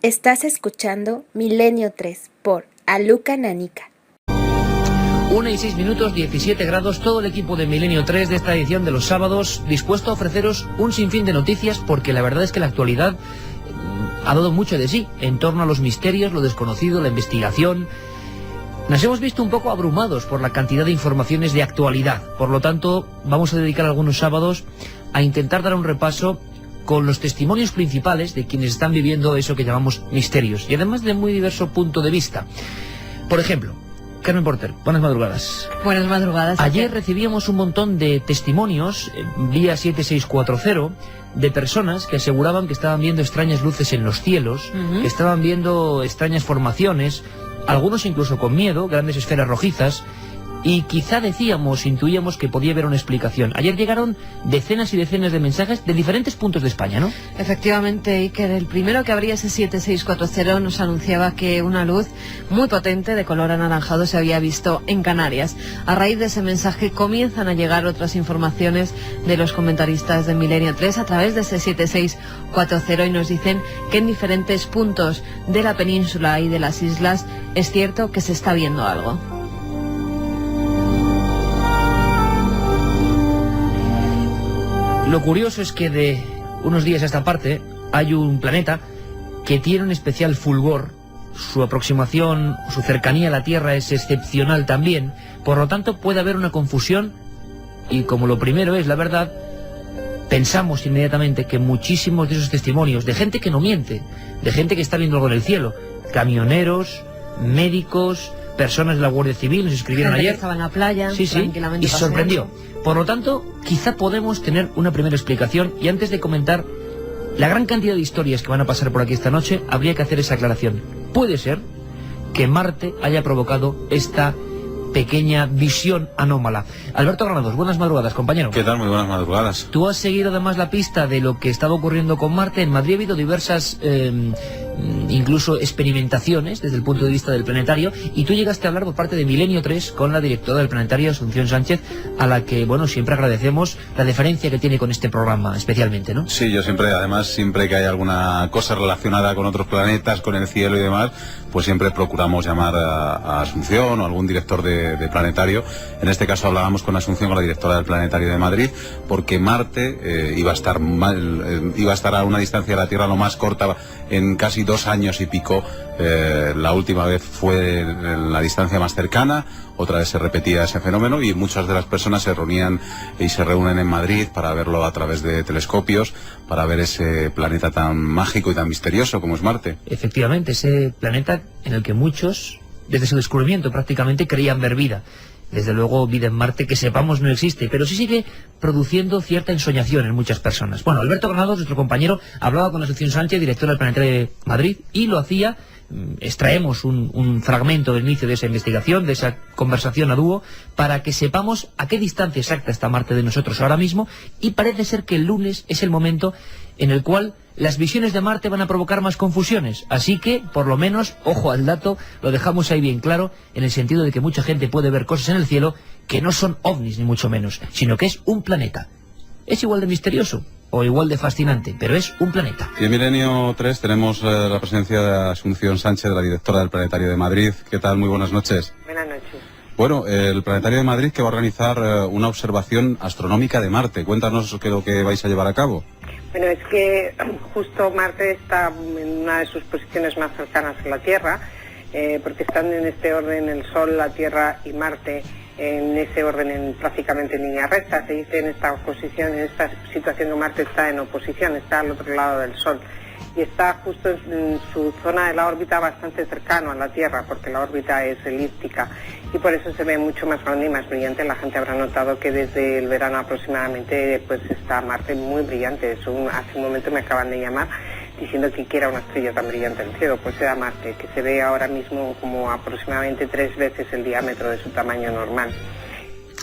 Estás escuchando Milenio 3 por Aluka Nanica. 1:06, 17 grados, todo el equipo de Milenio 3 de esta edición de los sábados, dispuesto a ofreceros un sinfín de noticias, porque la verdad es que la actualidad ha dado mucho de sí, en torno a los misterios, lo desconocido, la investigación. Nos hemos visto un poco abrumados por la cantidad de informaciones de actualidad, por lo tanto, vamos a dedicar algunos sábados a intentar dar un repaso con los testimonios principales de quienes están viviendo eso que llamamos misterios, y además de muy diverso punto de vista. Por ejemplo, Carmen Porter, buenas madrugadas. Buenas madrugadas. Ayer recibíamos un montón de testimonios, vía 7640, de personas que aseguraban que estaban viendo extrañas luces en los cielos, que estaban viendo extrañas formaciones, algunos incluso con miedo, grandes esferas rojizas, y quizá intuíamos que podía haber una explicación. Ayer llegaron decenas y decenas de mensajes de diferentes puntos de España, ¿no? Efectivamente, Iker, el primero que abría ese 7640 nos anunciaba que una luz muy potente de color anaranjado se había visto en Canarias. A raíz de ese mensaje comienzan a llegar otras informaciones de los comentaristas de Milenio 3 a través de ese 7640 y nos dicen que en diferentes puntos de la península y de las islas es cierto que se está viendo algo. Lo curioso es que de unos días a esta parte hay un planeta que tiene un especial fulgor, su aproximación, su cercanía a la Tierra es excepcional también, por lo tanto puede haber una confusión y como lo primero es la verdad, pensamos inmediatamente que muchísimos de esos testimonios, de gente que no miente, de gente que está viendo algo en el cielo, camioneros, médicos, personas de la Guardia Civil, nos escribieron gente ayer. Que estaba en la playa, sí, tranquilamente y se sorprendió. Por lo tanto, quizá podemos tener una primera explicación, y antes de comentar la gran cantidad de historias que van a pasar por aquí esta noche, habría que hacer esa aclaración. Puede ser que Marte haya provocado esta pequeña visión anómala. Alberto Granados, buenas madrugadas, compañero. ¿Qué tal? Muy buenas madrugadas. Tú has seguido además la pista de lo que estaba ocurriendo con Marte. En Madrid ha habido diversas incluso experimentaciones desde el punto de vista del planetario, y tú llegaste a hablar por parte de Milenio 3 con la directora del planetario, Asunción Sánchez, a la que, bueno, siempre agradecemos la deferencia que tiene con este programa, especialmente, ¿no? Sí, yo siempre que hay alguna cosa relacionada con otros planetas, con el cielo y demás, pues siempre procuramos llamar a Asunción o a algún director de planetario. En este caso hablábamos con Asunción, con la directora del planetario de Madrid, porque Marte iba a estar a una distancia de la Tierra lo más corta en casi 2 años y pico. La última vez fue la distancia más cercana, otra vez se repetía ese fenómeno y muchas de las personas se reunían y se reúnen en Madrid para verlo a través de telescopios, para ver ese planeta tan mágico y tan misterioso como es Marte. Efectivamente, ese planeta en el que muchos, desde su descubrimiento prácticamente, creían ver vida. Desde luego, vida en Marte, que sepamos, no existe, pero sí sigue produciendo cierta ensoñación en muchas personas. Bueno, Alberto Granados, nuestro compañero, hablaba con Asunción Sánchez, directora del Planetario de Madrid, y lo hacía, extraemos un fragmento del inicio de esa investigación, de esa conversación a dúo, para que sepamos a qué distancia exacta está Marte de nosotros ahora mismo, y parece ser que el lunes es el momento en el cual las visiones de Marte van a provocar más confusiones, así que, por lo menos, ojo al dato, lo dejamos ahí bien claro, en el sentido de que mucha gente puede ver cosas en el cielo que no son ovnis, ni mucho menos, sino que es un planeta. Es igual de misterioso, o igual de fascinante, pero es un planeta. Y en Milenio 3 tenemos la presencia de Asunción Sánchez, la directora del Planetario de Madrid. ¿Qué tal? Muy buenas noches. Buenas noches. Bueno, el Planetario de Madrid, que va a organizar una observación astronómica de Marte. Cuéntanos qué es lo que vais a llevar a cabo. Bueno, es que justo Marte está en una de sus posiciones más cercanas a la Tierra, porque están en este orden el Sol, la Tierra y Marte, en ese orden prácticamente en línea recta. Se dice en esta situación que Marte está en oposición, está al otro lado del Sol. Y está justo en su zona de la órbita bastante cercano a la Tierra, porque la órbita es elíptica y por eso se ve mucho más grande y más brillante. La gente habrá notado que desde el verano aproximadamente pues está Marte muy brillante. Hace un momento me acaban de llamar diciendo que era una estrella tan brillante en el cielo, pues era Marte, que se ve ahora mismo como aproximadamente 3 veces el diámetro de su tamaño normal.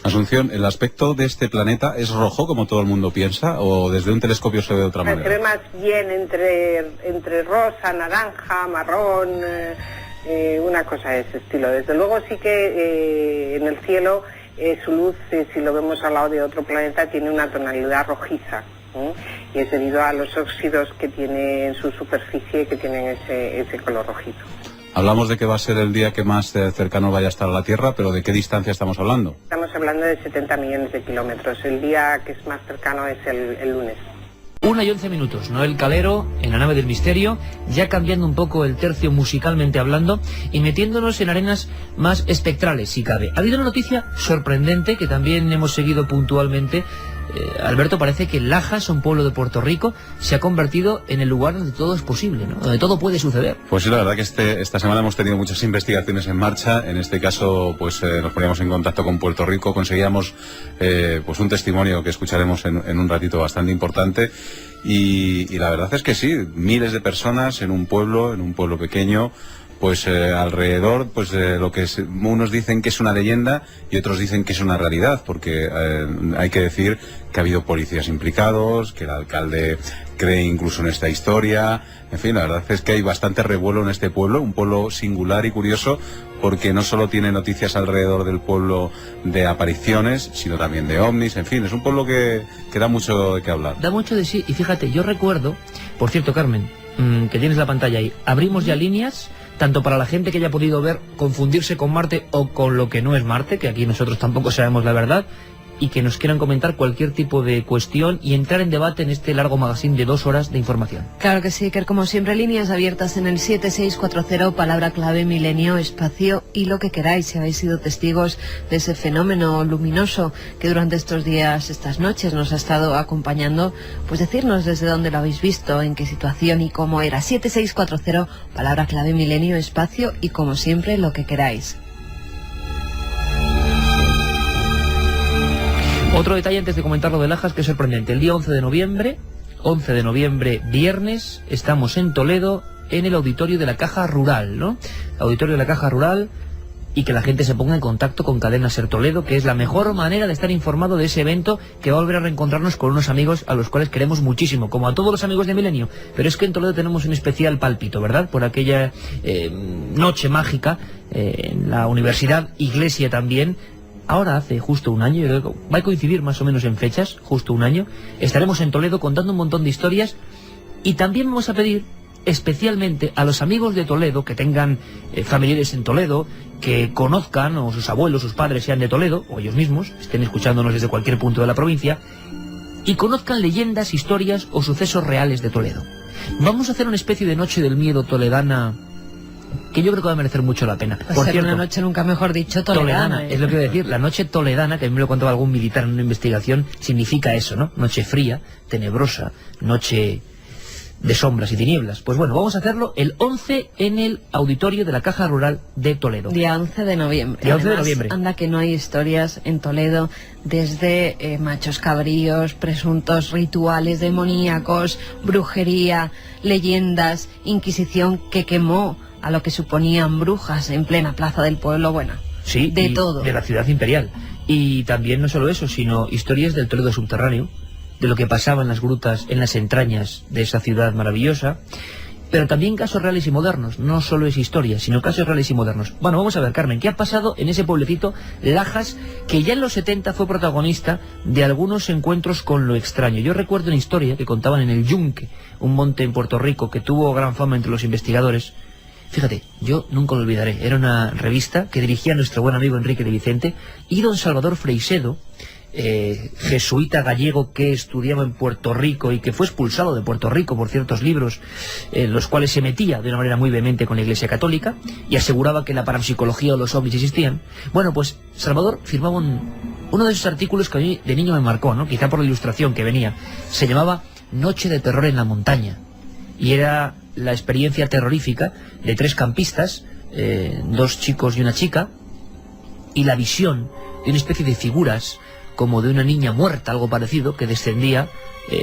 Asunción, ¿el aspecto de este planeta es rojo, como todo el mundo piensa, o desde un telescopio se ve de otra manera? Se ve más bien entre rosa, naranja, marrón, una cosa de ese estilo. Desde luego sí que en el cielo su luz, si lo vemos al lado de otro planeta, tiene una tonalidad rojiza. y es debido a los óxidos que tiene en su superficie, que tienen ese color rojito. Hablamos de que va a ser el día que más cercano vaya a estar a la Tierra, pero ¿de qué distancia estamos hablando? Estamos hablando de 70 millones de kilómetros. El día que es más cercano es el lunes. 1:11, Noel Calero en la nave del misterio, ya cambiando un poco el tercio musicalmente hablando y metiéndonos en arenas más espectrales, si cabe. Ha habido una noticia sorprendente que también hemos seguido puntualmente. Alberto, parece que Lajas, un pueblo de Puerto Rico, se ha convertido en el lugar donde todo es posible, ¿no? Donde todo puede suceder. Pues sí, la verdad que esta semana hemos tenido muchas investigaciones en marcha. En este caso, pues nos poníamos en contacto con Puerto Rico, conseguíamos pues un testimonio que escucharemos en un ratito bastante importante. Y la verdad es que sí, miles de personas en un pueblo pequeño, pues alrededor, pues lo que unos dicen que es una leyenda y otros dicen que es una realidad, porque hay que decir que ha habido policías implicados, que el alcalde cree incluso en esta historia. En fin, la verdad es que hay bastante revuelo en este pueblo, un pueblo singular y curioso, porque no solo tiene noticias alrededor del pueblo de apariciones, sino también de ovnis. En fin, es un pueblo que da mucho de qué hablar. Da mucho de sí, y fíjate, yo recuerdo, por cierto, Carmen, que tienes la pantalla ahí, abrimos ya líneas, tanto para la gente que haya podido ver, confundirse con Marte o con lo que no es Marte, que aquí nosotros tampoco sabemos la verdad, y que nos quieran comentar cualquier tipo de cuestión y entrar en debate en este largo magazine de 2 horas de información. Claro que sí, Iker, como siempre, líneas abiertas en el 7640, palabra clave milenio, espacio y lo que queráis, si habéis sido testigos de ese fenómeno luminoso que durante estos días, estas noches, nos ha estado acompañando, pues decirnos desde dónde lo habéis visto, en qué situación y cómo era. 7640, palabra clave milenio, espacio y como siempre, lo que queráis. Otro detalle antes de comentar lo de Lajas que es sorprendente. El día 11 de noviembre, viernes, estamos en Toledo, en el auditorio de la Caja Rural, ¿no? Auditorio de la Caja Rural, y que la gente se ponga en contacto con Cadena Ser Toledo, que es la mejor manera de estar informado de ese evento, que va a volver a reencontrarnos con unos amigos a los cuales queremos muchísimo, como a todos los amigos de Milenio. Pero es que en Toledo tenemos un especial pálpito, ¿verdad? Por aquella noche mágica, en la universidad, iglesia también. Ahora hace justo un año, va a coincidir más o menos en fechas, justo un año, estaremos en Toledo contando un montón de historias, y también vamos a pedir especialmente a los amigos de Toledo que tengan familiares en Toledo, que conozcan, o sus abuelos, sus padres sean de Toledo, o ellos mismos, estén escuchándonos desde cualquier punto de la provincia, y conozcan leyendas, historias o sucesos reales de Toledo. Vamos a hacer una especie de noche del miedo toledana, que yo creo que va a merecer mucho la pena. Por cierto, una noche, nunca mejor dicho, toledana. Es lo que voy a decir, la noche toledana, que a mí me lo contaba algún militar en una investigación, significa eso, ¿no? Noche fría, tenebrosa, noche de sombras y tinieblas. Pues bueno, vamos a hacerlo el 11 en el auditorio de la Caja Rural de Toledo. Día 11 de noviembre. Día 11 de noviembre. Anda que no hay historias en Toledo, desde machos cabríos, presuntos rituales demoníacos, brujería, leyendas, Inquisición que quemó a lo que suponían brujas en plena plaza del pueblo, bueno, sí, de todo. De la ciudad imperial. Y también no solo eso, sino historias del Toledo subterráneo, de lo que pasaba en las grutas, en las entrañas de esa ciudad maravillosa, pero también casos reales y modernos. No solo es historia, sino casos reales y modernos. Bueno, vamos a ver, Carmen, ¿qué ha pasado en ese pueblecito Lajas, que ya en los 70 fue protagonista de algunos encuentros con lo extraño? Yo recuerdo una historia que contaban en el Yunque, un monte en Puerto Rico que tuvo gran fama entre los investigadores. Fíjate, yo nunca lo olvidaré. Era una revista que dirigía nuestro buen amigo Enrique de Vicente, y don Salvador Freixedo, jesuita gallego que estudiaba en Puerto Rico y que fue expulsado de Puerto Rico por ciertos libros en los cuales se metía de una manera muy vehemente con la Iglesia Católica y aseguraba que la parapsicología o los ovnis existían. Bueno, pues Salvador firmaba uno de esos artículos que a mí de niño me marcó, ¿no? Quizá por la ilustración que venía. Se llamaba Noche de terror en la montaña, y era la experiencia terrorífica de 3 campistas, 2 chicos y una chica, y la visión de una especie de figuras como de una niña muerta, algo parecido, que descendía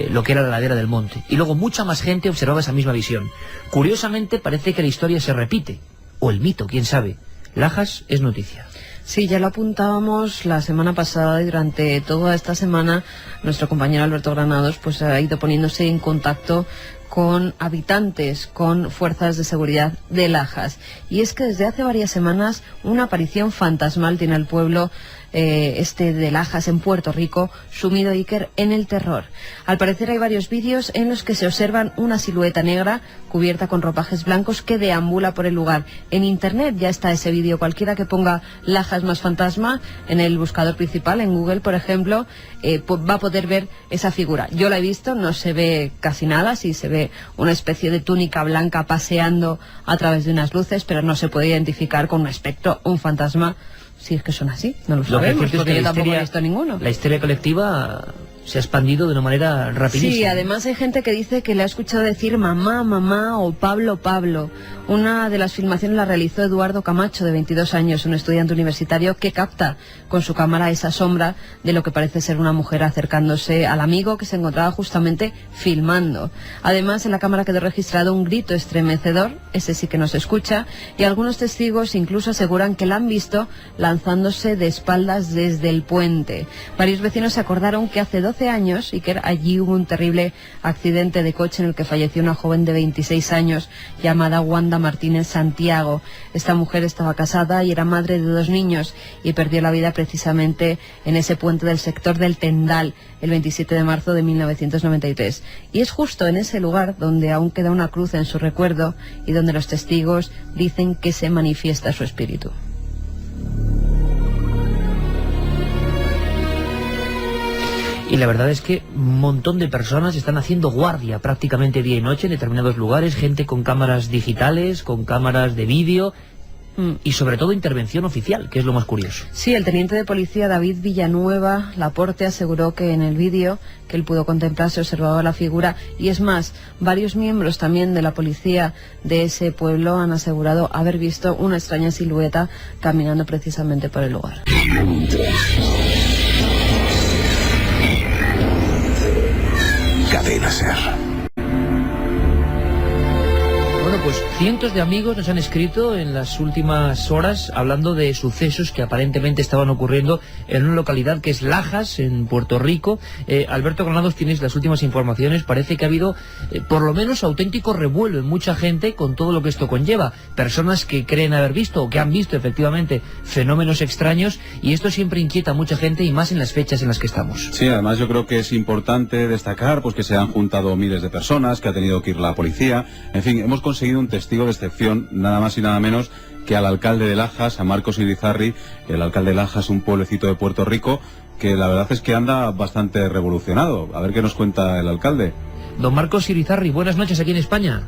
lo que era la ladera del monte. Y luego mucha más gente observaba esa misma visión. Curiosamente parece que la historia se repite, o el mito, quién sabe. Lajas es noticia. Sí, ya lo apuntábamos la semana pasada, y durante toda esta semana nuestro compañero Alberto Granados pues ha ido poniéndose en contacto con habitantes, con fuerzas de seguridad de Lajas. Y es que desde hace varias semanas una aparición fantasmal tiene al pueblo de Lajas, en Puerto Rico, sumido, Iker, en el terror. Al parecer hay varios vídeos en los que se observan una silueta negra cubierta con ropajes blancos que deambula por el lugar. En internet ya está ese vídeo. Cualquiera que ponga Lajas más fantasma en el buscador principal, en Google por ejemplo, va a poder ver esa figura. Yo la he visto, no se ve casi nada, sí se ve una especie de túnica blanca paseando a través de unas luces, pero no se puede identificar con un espectro, un fantasma. Si es que son así, no lo sabemos, porque yo tampoco he visto ninguno. La histeria colectiva se ha expandido de una manera rapidísima. Sí, además hay gente que dice que le ha escuchado decir mamá, mamá o Pablo, Pablo. Una de las filmaciones la realizó Eduardo Camacho, de 22 años, un estudiante universitario que capta con su cámara esa sombra de lo que parece ser una mujer acercándose al amigo que se encontraba justamente filmando. Además, en la cámara quedó registrado un grito estremecedor, ese sí que no se escucha, y algunos testigos incluso aseguran que la han visto lanzándose de espaldas desde el puente. Varios vecinos se acordaron que hace 12 años, y que allí hubo un terrible accidente de coche en el que falleció una joven de 26 años llamada Wanda Martínez Santiago. Esta mujer estaba casada y era madre de 2 niños y perdió la vida precisamente en ese puente del sector del Tendal el 27 de marzo de 1993. Y es justo en ese lugar donde aún queda una cruz en su recuerdo y donde los testigos dicen que se manifiesta su espíritu. Y la verdad es que un montón de personas están haciendo guardia prácticamente día y noche en determinados lugares, gente con cámaras digitales, con cámaras de vídeo y sobre todo intervención oficial, que es lo más curioso. Sí, el teniente de policía David Villanueva Laporte aseguró que en el vídeo que él pudo contemplar se observaba la figura, y es más, varios miembros también de la policía de ese pueblo han asegurado haber visto una extraña silueta caminando precisamente por el lugar. Cadena Ser. Bueno, pues cientos de amigos nos han escrito en las últimas horas hablando de sucesos que aparentemente estaban ocurriendo en una localidad que es Lajas, en Puerto Rico. Alberto Granados, tienes las últimas informaciones. Parece que ha habido por lo menos auténtico revuelo en mucha gente con todo lo que esto conlleva. Personas que creen haber visto o que han visto efectivamente fenómenos extraños, y esto siempre inquieta a mucha gente, y más en las fechas en las que estamos. Sí, además yo creo que es importante destacar pues que se han juntado miles de personas, que ha tenido que ir la policía. En fin, hemos conseguido un testigo de excepción, nada más y nada menos que al alcalde de Lajas, a Marcos Irizarry. El alcalde de Lajas, un pueblecito de Puerto Rico, que la verdad es que anda bastante revolucionado. A ver qué nos cuenta el alcalde. Don Marcos Irizarry, buenas noches aquí en España.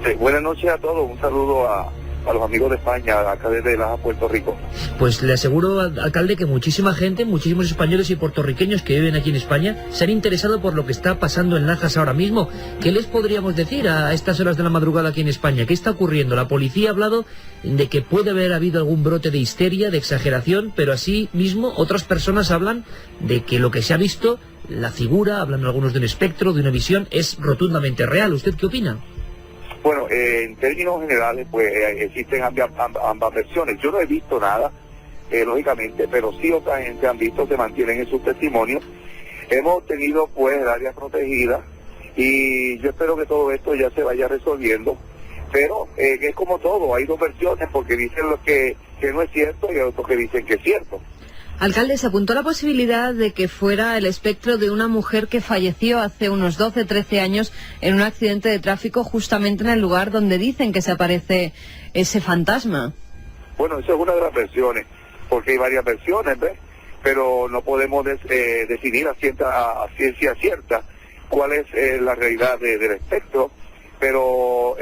Sí, buenas noches a todos, un saludo a los amigos de España, acá desde Lajas, Puerto Rico. Pues le aseguro, alcalde, que muchísima gente, muchísimos españoles y puertorriqueños que viven aquí en España se han interesado por lo que está pasando en Lajas ahora mismo. ¿Qué les podríamos decir a estas horas de la madrugada aquí en España? ¿Qué está ocurriendo? La policía ha hablado de que puede haber habido algún brote de histeria, de exageración, pero así mismo otras personas hablan de que lo que se ha visto, la figura, hablan algunos de un espectro, de una visión, es rotundamente real. ¿Usted qué opina? Bueno, en términos generales, pues existen ambas versiones. Yo no he visto nada, lógicamente, pero sí otra gente han visto, se mantienen en sus testimonios. Hemos tenido, pues, el área protegida, y yo espero que todo esto ya se vaya resolviendo. Pero es como todo, hay dos versiones, porque dicen lo que no es cierto y hay otros que dicen que es cierto. Alcalde, se apuntó la posibilidad de que fuera el espectro de una mujer que falleció hace unos 12, 13 años en un accidente de tráfico justamente en el lugar donde dicen que se aparece ese fantasma. Bueno, eso es una de las versiones, porque hay varias versiones, ¿ves? Pero no podemos definir a ciencia cierta cuál es la realidad del espectro, pero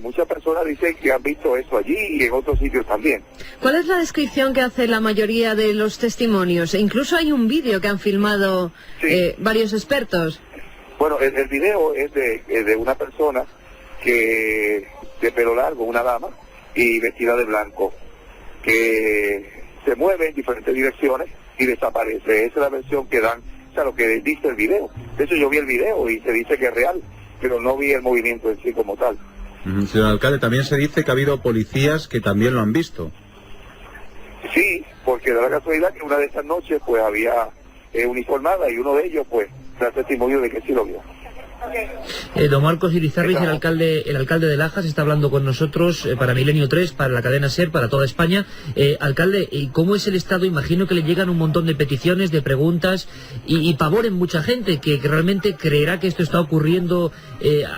muchas personas dicen que han visto eso allí y en otros sitios también. ¿Cuál es la descripción que hace la mayoría de los testimonios? E incluso hay un vídeo que han filmado varios expertos. Bueno, el video es de una persona que de pelo largo, una dama, y vestida de blanco, que se mueve en diferentes direcciones y desaparece. Esa es la versión que dan, o sea, lo que dice el video. De hecho, yo vi el video y se dice que es real, pero no vi el movimiento en sí como tal. Señor alcalde, también se dice que ha habido policías que también lo han visto. Sí, porque da la casualidad que una de esas noches pues había uniformada, y uno de ellos pues da testimonio de que sí lo vio. Don Marcos Irizarry, el alcalde de Lajas, está hablando con nosotros para Milenio 3, para la cadena SER, para toda España. Alcalde, ¿cómo es el estado? Imagino que le llegan un montón de peticiones, de preguntas y pavor en mucha gente que realmente creerá que esto está ocurriendo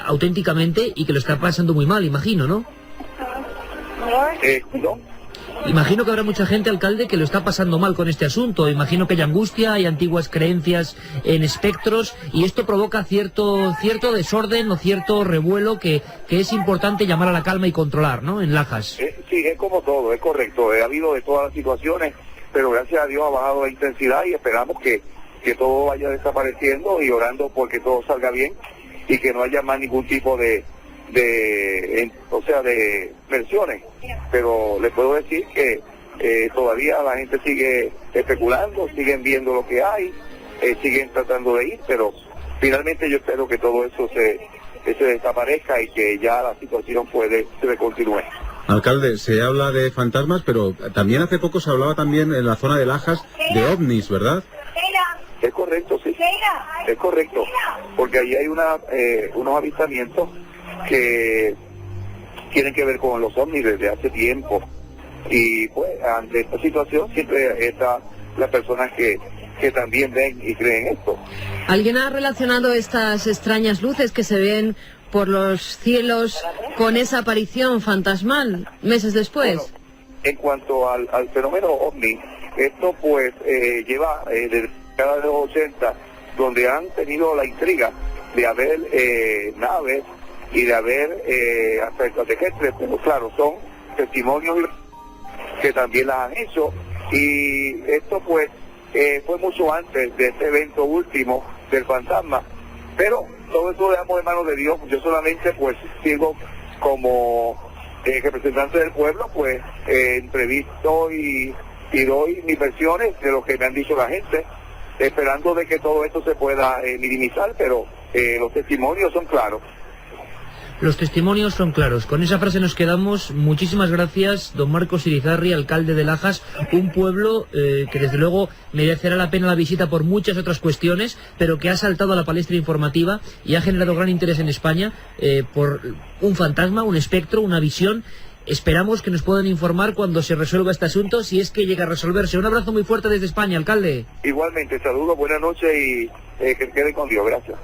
auténticamente y que lo está pasando muy mal, imagino, ¿no? ¿No? Imagino que habrá mucha gente, alcalde, que lo está pasando mal con este asunto. Imagino que hay angustia, hay antiguas creencias en espectros y esto provoca cierto desorden o cierto revuelo que es importante llamar a la calma y controlar, ¿no? En Lajas. Sí, es como todo, es correcto. Ha habido de todas las situaciones, pero gracias a Dios ha bajado la intensidad y esperamos que todo vaya desapareciendo y orando porque todo salga bien y que no haya más ningún tipo de versiones, pero le puedo decir que todavía la gente sigue especulando, siguen viendo lo que hay, siguen tratando de ir, pero finalmente yo espero que todo eso se desaparezca y que ya la situación se continúe. Alcalde, se habla de fantasmas, pero también hace poco se hablaba también en la zona de Lajas de ovnis, ¿verdad? Es correcto, sí, es correcto, porque ahí hay unos avistamientos que tienen que ver con los ovnis desde hace tiempo y pues ante esta situación siempre están las personas que también ven y creen esto. ¿Alguien ha relacionado estas extrañas luces que se ven por los cielos con esa aparición fantasmal meses después? Bueno, en cuanto al fenómeno ovni, esto pues lleva desde la década de los 80, donde han tenido la intriga de haber naves y de haber hasta extraterrestres, pero claro, son testimonios que también las han hecho y esto pues fue mucho antes de este evento último del fantasma, pero todo eso lo dejamos en manos de Dios. Yo solamente pues sigo como representante del pueblo, pues entrevisto y doy mis versiones de lo que me han dicho la gente, esperando de que todo esto se pueda minimizar, pero los testimonios son claros. Los testimonios son claros. Con esa frase nos quedamos. Muchísimas gracias, don Marcos Irizarry, alcalde de Lajas, un pueblo que desde luego merecerá la pena la visita por muchas otras cuestiones, pero que ha saltado a la palestra informativa y ha generado gran interés en España por un fantasma, un espectro, una visión. Esperamos que nos puedan informar cuando se resuelva este asunto, si es que llega a resolverse. Un abrazo muy fuerte desde España, alcalde. Igualmente, saludos, buenas noches y que quede con Dios. Gracias.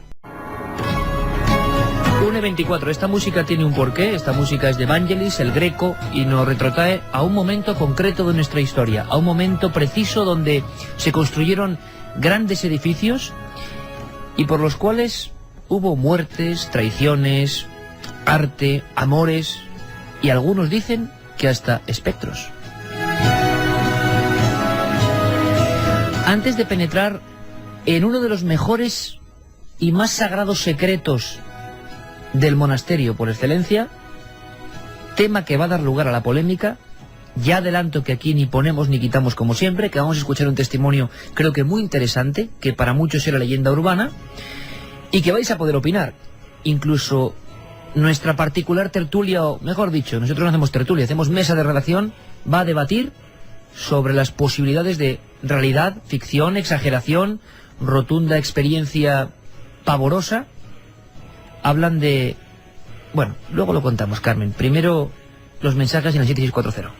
1:24, esta música tiene un porqué, esta música es de Vangelis, el Greco, y nos retrotrae a un momento concreto de nuestra historia, a un momento preciso donde se construyeron grandes edificios y por los cuales hubo muertes, traiciones, arte, amores y algunos dicen que hasta espectros. Antes de penetrar en uno de los mejores y más sagrados secretos del monasterio por excelencia, tema que va a dar lugar a la polémica, ya adelanto que aquí ni ponemos ni quitamos como siempre, que vamos a escuchar un testimonio creo que muy interesante, que para muchos era leyenda urbana, y que vais a poder opinar. Incluso nuestra particular tertulia, o mejor dicho, nosotros no hacemos tertulia, hacemos mesa de redacción, va a debatir sobre las posibilidades de realidad, ficción, exageración, rotunda experiencia pavorosa. Hablan de... Bueno, luego lo contamos, Carmen. Primero los mensajes en el 7640.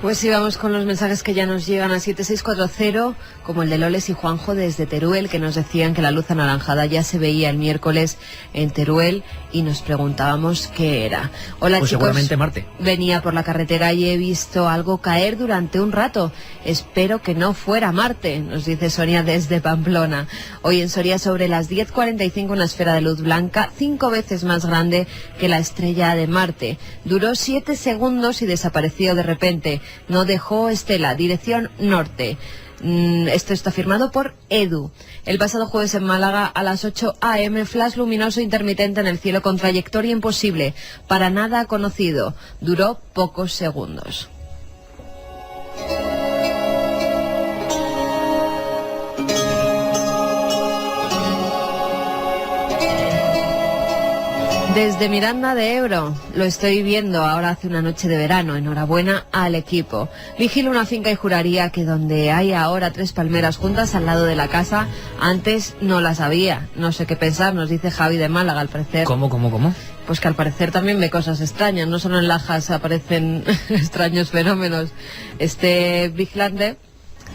Pues sí, vamos con los mensajes que ya nos llegan a 7640, como el de Loles y Juanjo desde Teruel, que nos decían que la luz anaranjada ya se veía el miércoles en Teruel y nos preguntábamos qué era. Hola, pues chicos, seguramente Marte. Venía por la carretera y he visto algo caer durante un rato. Espero que no fuera Marte, nos dice Sonia desde Pamplona. Hoy en Soria sobre las 10:45 una esfera de luz blanca 5 veces más grande que la estrella de Marte. Duró 7 segundos y desapareció de repente. No dejó estela, dirección norte. Esto está firmado por Edu. El pasado jueves en Málaga a las 8 a.m. flash luminoso intermitente en el cielo con trayectoria imposible, para nada conocido. Duró pocos segundos. Desde Miranda de Ebro, lo estoy viendo ahora hace una noche de verano, enhorabuena al equipo. Vigilo una finca y juraría que donde hay ahora 3 palmeras juntas al lado de la casa, antes no las había. No sé qué pensar, nos dice Javi de Málaga, al parecer. ¿Cómo? Pues que al parecer también ve cosas extrañas, no solo en Lajas aparecen extraños fenómenos. Este vigilante,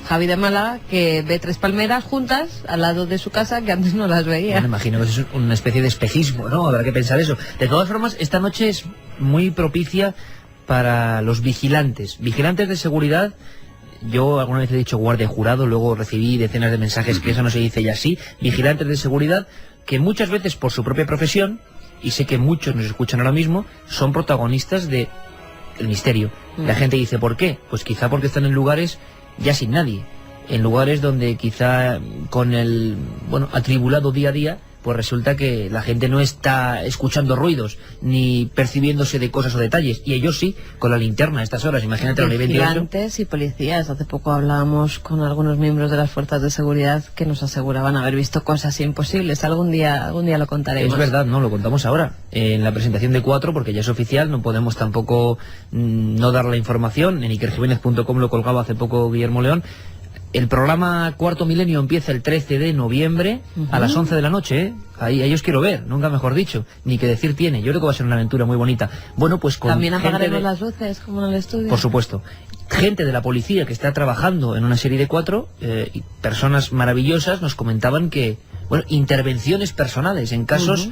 Javi de Málaga, que ve 3 palmeras juntas al lado de su casa que antes no las veía. Bueno, imagino que es una especie de espejismo, ¿no? Habrá que pensar eso. De todas formas, esta noche es muy propicia para los vigilantes. Vigilantes de seguridad. Yo alguna vez he dicho guardia jurado, luego recibí decenas de mensajes que eso no se dice ya así. Vigilantes de seguridad que muchas veces por su propia profesión, y sé que muchos nos escuchan ahora mismo, son protagonistas de el misterio. La gente dice, ¿por qué? Pues quizá porque están en lugares ya sin nadie, en lugares donde quizá con el atribulado día a día, pues resulta que la gente no está escuchando ruidos ni percibiéndose de cosas o detalles, y ellos sí, con la linterna a estas horas. Imagínate la ley 28. Vigilantes y policías. Hace poco hablábamos con algunos miembros de las fuerzas de seguridad que nos aseguraban haber visto cosas imposibles. Algún día lo contaremos. Es verdad, no, lo contamos ahora en la presentación de 4, porque ya es oficial, no podemos tampoco no dar la información. En ikerjiménez.com lo colgaba hace poco Guillermo León. El programa Cuarto Milenio empieza el 13 de noviembre a las 11 de la noche, ¿eh? Ahí os quiero ver, nunca mejor dicho, ni que decir tiene. Yo creo que va a ser una aventura muy bonita. Bueno, pues con también apagaremos las luces, como en el estudio. Por supuesto. Gente de la policía que está trabajando en una serie de 4, y personas maravillosas nos comentaban que, intervenciones personales en casos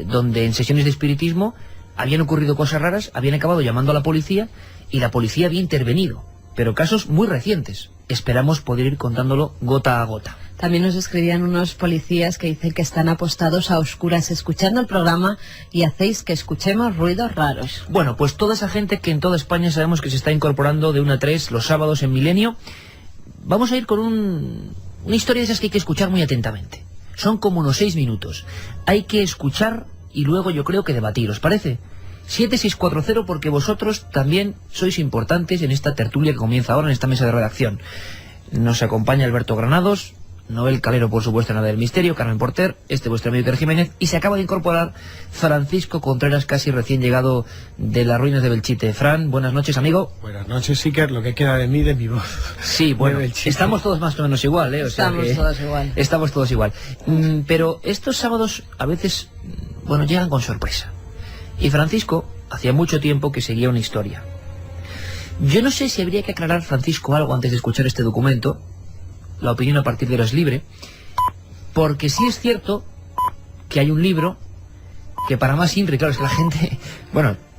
donde en sesiones de espiritismo habían ocurrido cosas raras, habían acabado llamando a la policía y la policía había intervenido. Pero casos muy recientes. Esperamos poder ir contándolo gota a gota. También nos escribían unos policías que dicen que están apostados a oscuras escuchando el programa y hacéis que escuchemos ruidos raros. Bueno, pues toda esa gente que en toda España sabemos que se está incorporando de 1 a 3 los sábados en Milenio, vamos a ir con una historia de esas que hay que escuchar muy atentamente. Son como unos 6 minutos. Hay que escuchar y luego yo creo que debatir, ¿os parece? 7640, porque vosotros también sois importantes en esta tertulia que comienza ahora en esta mesa de redacción. Nos acompaña Alberto Granados, Noel Calero, por supuesto, Nada del Misterio, Carmen Porter, vuestro amigo Iker Jiménez, y se acaba de incorporar Francisco Contreras, casi recién llegado de las ruinas de Belchite. Fran, buenas noches, amigo. Buenas noches, Iker, lo que queda de mí, de mi voz. Sí, bueno, estamos todos más o menos igual, ¿eh? Estamos todos igual. Pero estos sábados a veces, llegan con sorpresa. Y Francisco hacía mucho tiempo que seguía una historia. Yo no sé si habría que aclarar, Francisco, algo antes de escuchar este documento. La opinión a partir de ahora es libre. Porque sí es cierto que hay un libro que para más INRI, claro, es que la gente,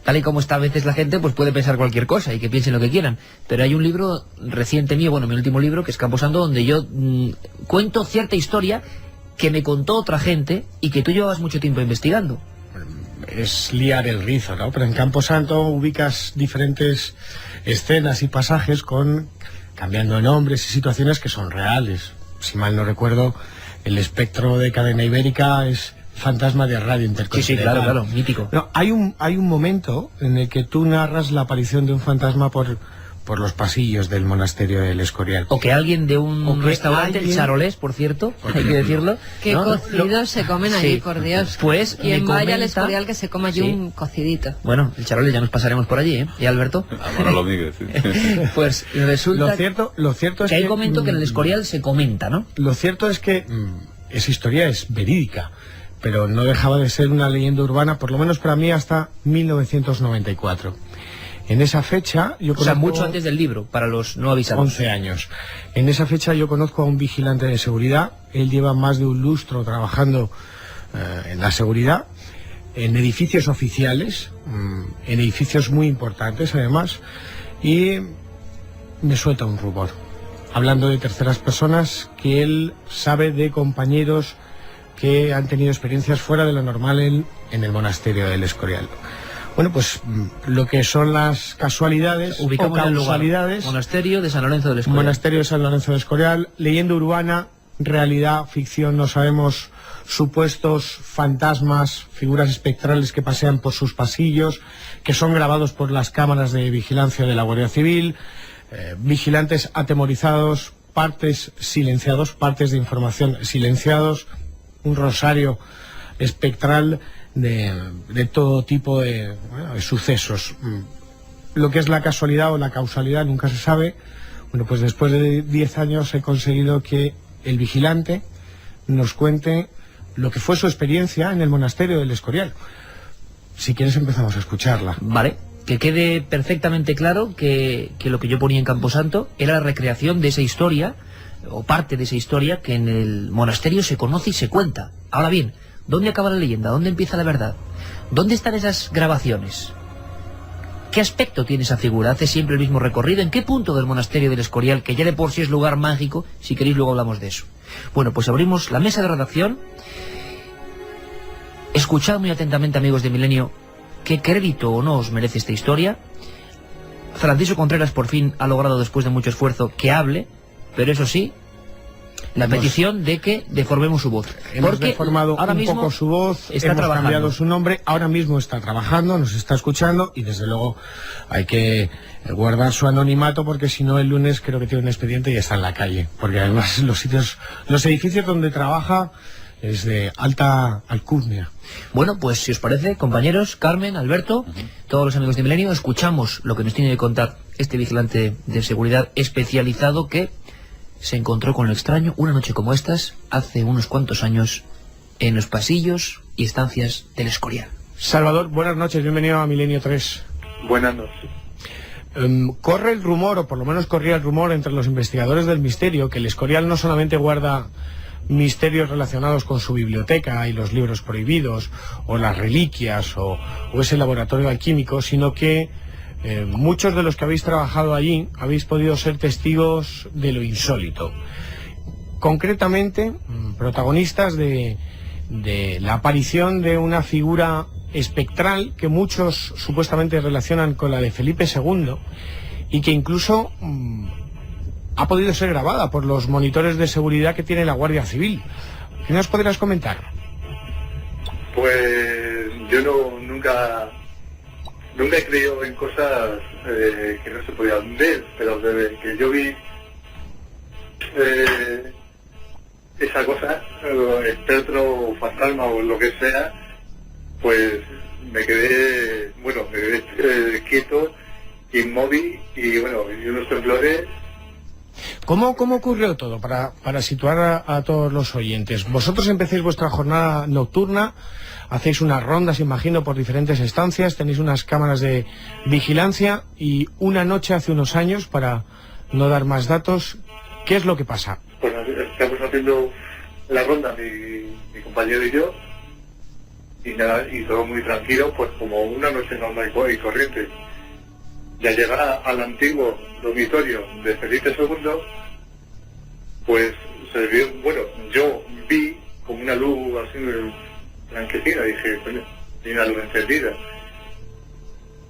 tal y como está a veces la gente, pues puede pensar cualquier cosa y que piensen lo que quieran. Pero hay un libro reciente mío, mi último libro, que es Camposanto, donde yo cuento cierta historia que me contó otra gente y que tú llevabas mucho tiempo investigando. Es liar el rizo, ¿no? Pero en Camposanto ubicas diferentes escenas y pasajes cambiando nombres y situaciones que son reales. Si mal no recuerdo, el espectro de Cadena Ibérica es fantasma de Radio Intercontinental. Sí, claro, mítico. No, hay un momento en el que tú narras la aparición de un fantasma por los pasillos del monasterio del Escorial. O que alguien de un restaurante, el Charolés, por cierto, hay que decirlo. Qué cocidos se comen allí, por Dios. Pues quien vaya al Escorial que se coma allí un cocidito. Bueno, el Charolés ya nos pasaremos por allí, ¿eh? ¿Y Alberto? Ahora lo digo, sí. Pues resulta lo cierto es que hay comento que en el Escorial se comenta, ¿no? Lo cierto es que esa historia es verídica, pero no dejaba de ser una leyenda urbana, por lo menos para mí, hasta 1994. En esa fecha yo conozco... O sea, mucho antes del libro, para los no avisados. 11 años. En esa fecha yo conozco a un vigilante de seguridad. Él lleva más de un lustro trabajando en la seguridad, en edificios oficiales, en edificios muy importantes además, y me suelta un rumor, hablando de terceras personas, que él sabe de compañeros que han tenido experiencias fuera de lo normal en el monasterio del Escorial. Bueno, pues lo que son las casualidades o causalidades. Monasterio de San Lorenzo del Escorial. Monasterio de San Lorenzo del Escorial, leyenda urbana, realidad, ficción, no sabemos, supuestos fantasmas, figuras espectrales que pasean por sus pasillos, que son grabados por las cámaras de vigilancia de la Guardia Civil, vigilantes atemorizados, partes silenciados, partes de información silenciados, un rosario espectral de todo tipo de sucesos. Lo que es la casualidad o la causalidad nunca se sabe. Bueno, pues después de 10 años he conseguido que el vigilante nos cuente lo que fue su experiencia en el monasterio del Escorial. Si quieres empezamos a escucharla. Vale, que quede perfectamente claro que lo que yo ponía en Camposanto era la recreación de esa historia, o parte de esa historia, que en el monasterio se conoce y se cuenta. Ahora bien, ¿dónde acaba la leyenda? ¿Dónde empieza la verdad? ¿Dónde están esas grabaciones? ¿Qué aspecto tiene esa figura? ¿Hace siempre el mismo recorrido? ¿En qué punto del monasterio del Escorial, que ya de por sí es lugar mágico? Si queréis luego hablamos de eso. Bueno, pues abrimos la mesa de redacción. Escuchad muy atentamente, amigos de Milenio, qué crédito o no os merece esta historia. Francisco Contreras por fin ha logrado, después de mucho esfuerzo, que hable, pero eso sí, la petición de que deformemos su voz. Hemos porque deformado ahora un mismo poco su voz, está hemos trabajando. cambiado su nombre, ahora mismo está trabajando, nos está escuchando y desde luego hay que guardar su anonimato porque si no el lunes creo que tiene un expediente y está en la calle. Porque además los edificios donde trabaja es de alta alcurnia. Bueno, pues si os parece, compañeros, Carmen, Alberto, todos los amigos de Milenio, escuchamos lo que nos tiene que contar este vigilante de seguridad especializado que se encontró con lo extraño una noche como estas, hace unos cuantos años, en los pasillos y estancias del Escorial. Salvador, buenas noches, bienvenido a Milenio 3. Buenas noches. Corre el rumor, o por lo menos corría el rumor entre los investigadores del misterio, que el Escorial no solamente guarda misterios relacionados con su biblioteca y los libros prohibidos, o las reliquias, o ese laboratorio alquímico, sino que muchos de los que habéis trabajado allí habéis podido ser testigos de lo insólito. Concretamente, protagonistas de la aparición de una figura espectral que muchos supuestamente relacionan con la de Felipe II y que incluso ha podido ser grabada por los monitores de seguridad que tiene la Guardia Civil. ¿Qué nos podrás comentar? Pues yo nunca he creído en cosas que no se podían ver, pero desde que yo vi esa cosa, espectro, fantasma o lo que sea, pues me quedé quieto, inmóvil y unos temblores. ¿Cómo ocurrió todo? Para situar a todos los oyentes. Vosotros empecéis vuestra jornada nocturna, hacéis unas rondas, imagino, por diferentes estancias, tenéis unas cámaras de vigilancia y una noche hace unos años, para no dar más datos, ¿qué es lo que pasa? Pues estamos haciendo la ronda, mi compañero y yo, y nada, y todo muy tranquilo, pues como una noche normal y corriente. Y al llegar al antiguo dormitorio de Felipe II, pues se vio, yo vi como una luz así blanquecina, dije, bueno, tiene una luz encendida.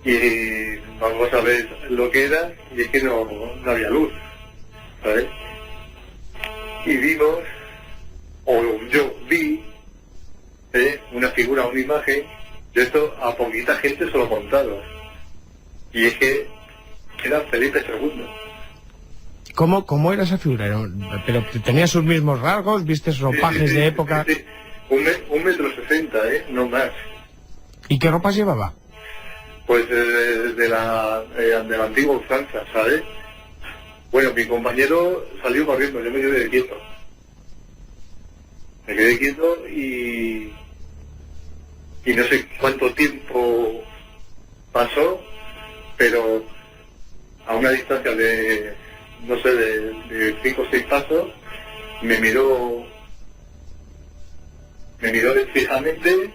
Y vamos a ver lo que era, y es que no había luz, ¿sabes? Y vimos, o yo vi, una figura, una imagen, de esto a poquita gente se lo contado. Y es que era Felipe II. ¿Cómo era esa figura? ¿Pero tenía sus mismos rasgos? ¿Vistes ropajes de época? Sí. 1,60 m, no más. ¿Y qué ropas llevaba? Pues de la antigua usanza, ¿sabes? Bueno, mi compañero salió corriendo, yo me quedé quieto. Me quedé quieto y no sé cuánto tiempo pasó, pero a una distancia de, no sé, de 5 o 6 pasos, me miró fijamente,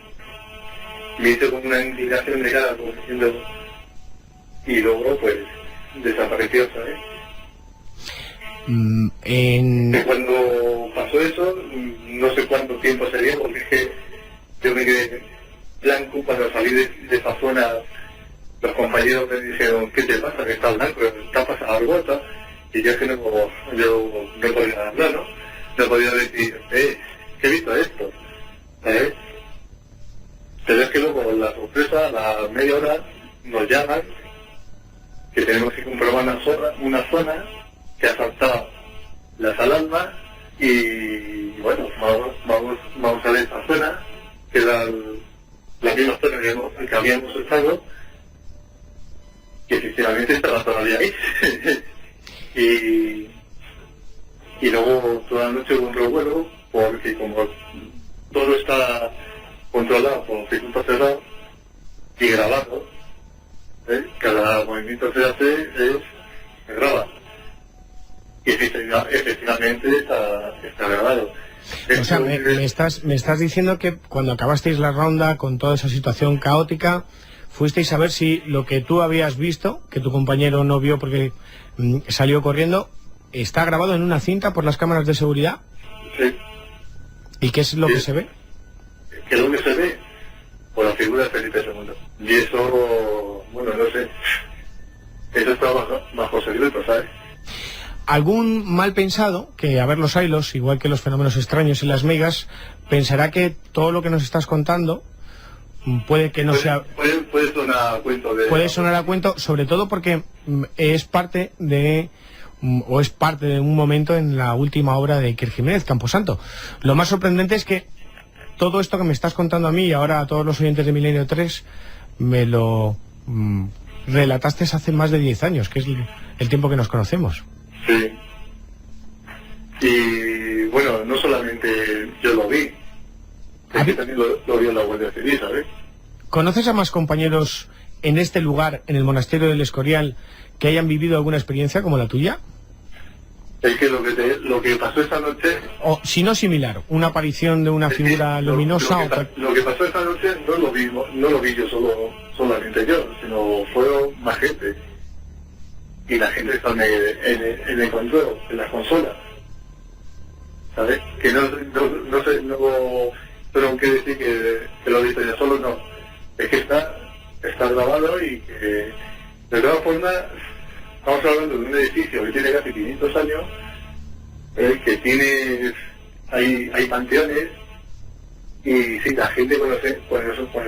me hizo como una inclinación de cara, como diciendo, y luego pues desapareció, ¿sabes? Cuando pasó eso, no sé cuánto tiempo sería, porque es que yo me quedé blanco cuando salí de esa zona. Los compañeros me dijeron, ¿qué te pasa? Que estás blanco, ¿te ha pasado algo? Y yo es que no podía hablar, ¿no? No podía decir, ¿qué he visto esto? ¿Sabes? Pero es que luego la sorpresa, a la media hora, nos llaman que tenemos que comprobar una zona que ha saltado las alarmas y bueno, vamos a ver esa zona, que era la misma zona que habíamos estado, que efectivamente estaba todavía ahí. y luego toda la noche hubo un revuelo, porque como todo está controlado por circuito cerrado y grabado, cada movimiento que se hace se graba. Y efectivamente está grabado. O sea, me estás diciendo que cuando acabasteis la ronda con toda esa situación caótica, fuisteis a ver si lo que tú habías visto, que tu compañero no vio porque salió corriendo, está grabado en una cinta por las cámaras de seguridad. Sí. ¿Y qué es lo que se ve? ¿Qué es lo que se ve? Por la figura de Felipe II. Y eso, bueno, no sé. Eso está bajo secreto, ¿sabes? Algún mal pensado, que a ver los hilos, igual que los fenómenos extraños y las megas, pensará que todo lo que nos estás contando puede que no sea... Puede sonar a cuento de... Puede sonar a cuento, sobre todo porque es parte de un momento en la última obra de Iker Jiménez, Camposanto. Lo más sorprendente es que todo esto que me estás contando a mí y ahora a todos los oyentes de Milenio 3 me lo relataste hace más de 10 años, que es el tiempo que nos conocemos. Sí. Y bueno, no solamente yo lo vi, es que también lo vio la Guardia Civil, ¿sabes? ¿Conoces a más compañeros en este lugar, en el monasterio del Escorial, que hayan vivido alguna experiencia como la tuya? Es que lo que pasó esta noche... O, si no similar, una aparición de una figura luminosa... Lo que pasó esta noche no lo vi yo solamente yo, sino fueron más gente. Y la gente está en el control, en las consolas. ¿Sabes? Que no sé, pero no quiere decir que lo dice yo solo, no. Es que está grabado y que, de todas formas, estamos hablando de un edificio que tiene casi 500 años, que tiene, hay panteones, y sí, la gente cuando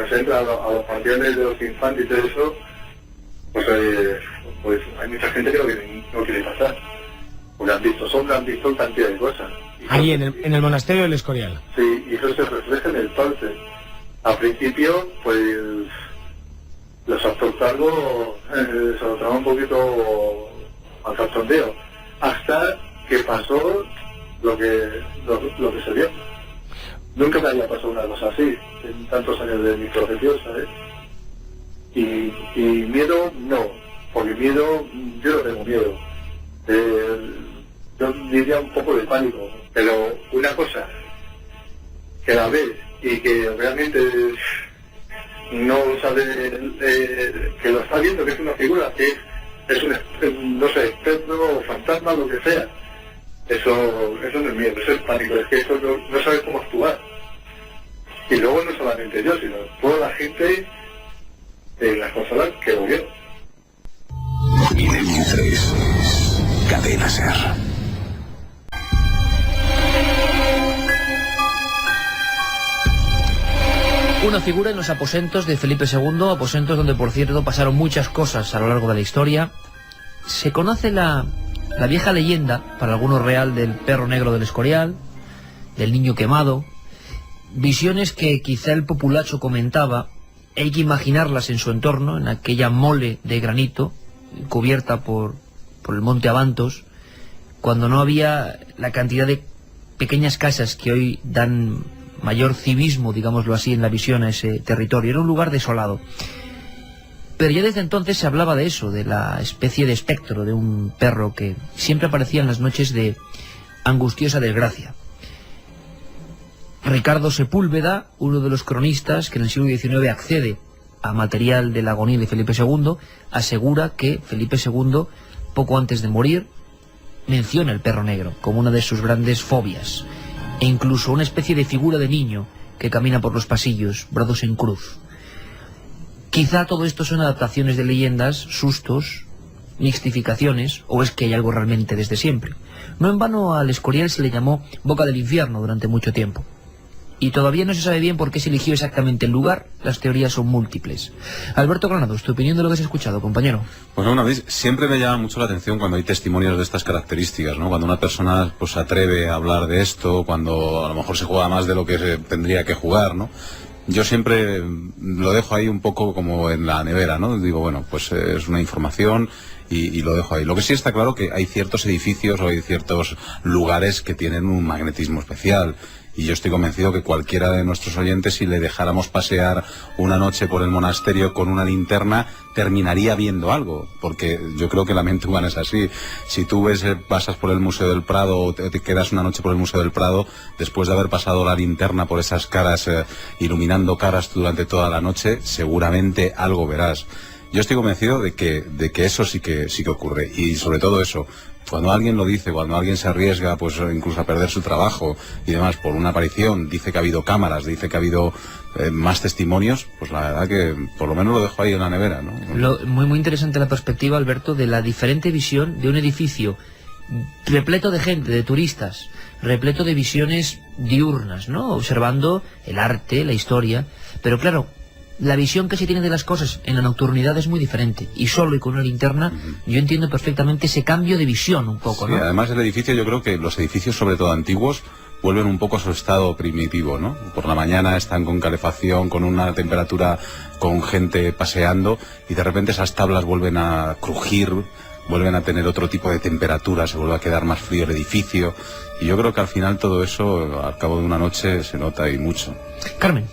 se entra a los panteones de los infantes y todo eso, pues hay mucha gente que no quiere pasar. Porque han visto cantidad de cosas. Ahí en el monasterio del Escorial. Sí, y eso se refleja en el parte. Al principio, pues, los afectados se lo tomaban un poquito al cachondeo, hasta que pasó lo que se vio. Nunca me había pasado una cosa así, en tantos años de mi profesión, ¿sabes? Y miedo, no, porque miedo, yo no tengo miedo. Yo diría un poco de pánico, pero una cosa que la ves y que realmente no sabe, que lo está viendo, que es una figura, que es un, no sé, espectro, fantasma, lo que sea, eso no es miedo, eso es pánico, es que eso no sabes cómo actuar. Y luego no solamente yo, sino toda la gente de las consolas que lo vio. Milenio 3, Cadena SER. Una figura en los aposentos de Felipe II, aposentos donde, por cierto, pasaron muchas cosas a lo largo de la historia. Se conoce la vieja leyenda, para algunos real, del perro negro del Escorial, del niño quemado, visiones que quizá el populacho comentaba. Hay que imaginarlas en su entorno, en aquella mole de granito cubierta por el monte Abantos, cuando no había la cantidad de pequeñas casas que hoy dan mayor civismo, digámoslo así, en la visión a ese territorio. Era un lugar desolado. Pero ya desde entonces se hablaba de eso, de la especie de espectro de un perro que siempre aparecía en las noches de angustiosa desgracia. Ricardo Sepúlveda, uno de los cronistas que en el siglo XIX accede a material de la agonía de Felipe II, asegura que Felipe II, poco antes de morir, menciona el perro negro como una de sus grandes fobias, e incluso una especie de figura de niño que camina por los pasillos, brazos en cruz. Quizá todo esto son adaptaciones de leyendas, sustos, mixtificaciones, o es que hay algo realmente desde siempre. No en vano al Escorial se le llamó Boca del Infierno durante mucho tiempo. Y todavía no se sabe bien por qué se eligió exactamente el lugar, las teorías son múltiples. Alberto Granados, tu opinión de lo que has escuchado, compañero. Pues bueno, siempre me llama mucho la atención cuando hay testimonios de estas características, ¿no? Cuando una persona pues se atreve a hablar de esto, cuando a lo mejor se juega más de lo que se tendría que jugar, ¿no? yo siempre lo dejo ahí un poco como en la nevera, ¿no? Digo, bueno, pues es una información y lo dejo ahí. Lo que sí está claro que hay ciertos edificios o hay ciertos lugares que tienen un magnetismo especial. Y yo estoy convencido que cualquiera de nuestros oyentes, si le dejáramos pasear una noche por el monasterio con una linterna, terminaría viendo algo, porque yo creo que la mente humana es así. Si tú pasas por el Museo del Prado o te quedas una noche por el Museo del Prado, después de haber pasado la linterna por esas caras, iluminando caras durante toda la noche, seguramente algo verás. Yo estoy convencido de que eso sí que ocurre, y sobre todo eso, cuando alguien lo dice, cuando alguien se arriesga, pues incluso a perder su trabajo y demás por una aparición, dice que ha habido cámaras, dice que ha habido más testimonios, pues la verdad que por lo menos lo dejo ahí en la nevera, ¿no? Muy interesante la perspectiva, Alberto, de la diferente visión de un edificio repleto de gente, de turistas, repleto de visiones diurnas, ¿no? Observando el arte, la historia, pero claro, la visión que se tiene de las cosas en la nocturnidad es muy diferente, y solo y con una linterna yo entiendo perfectamente ese cambio de visión un poco, ¿no? Sí, además el edificio, yo creo que los edificios, sobre todo antiguos, vuelven un poco a su estado primitivo, ¿no? Por la mañana están con calefacción, con una temperatura, con gente paseando, y de repente esas tablas vuelven a crujir, vuelven a tener otro tipo de temperatura, se vuelve a quedar más frío el edificio, y yo creo que al final todo eso, al cabo de una noche, se nota y mucho. Carmen.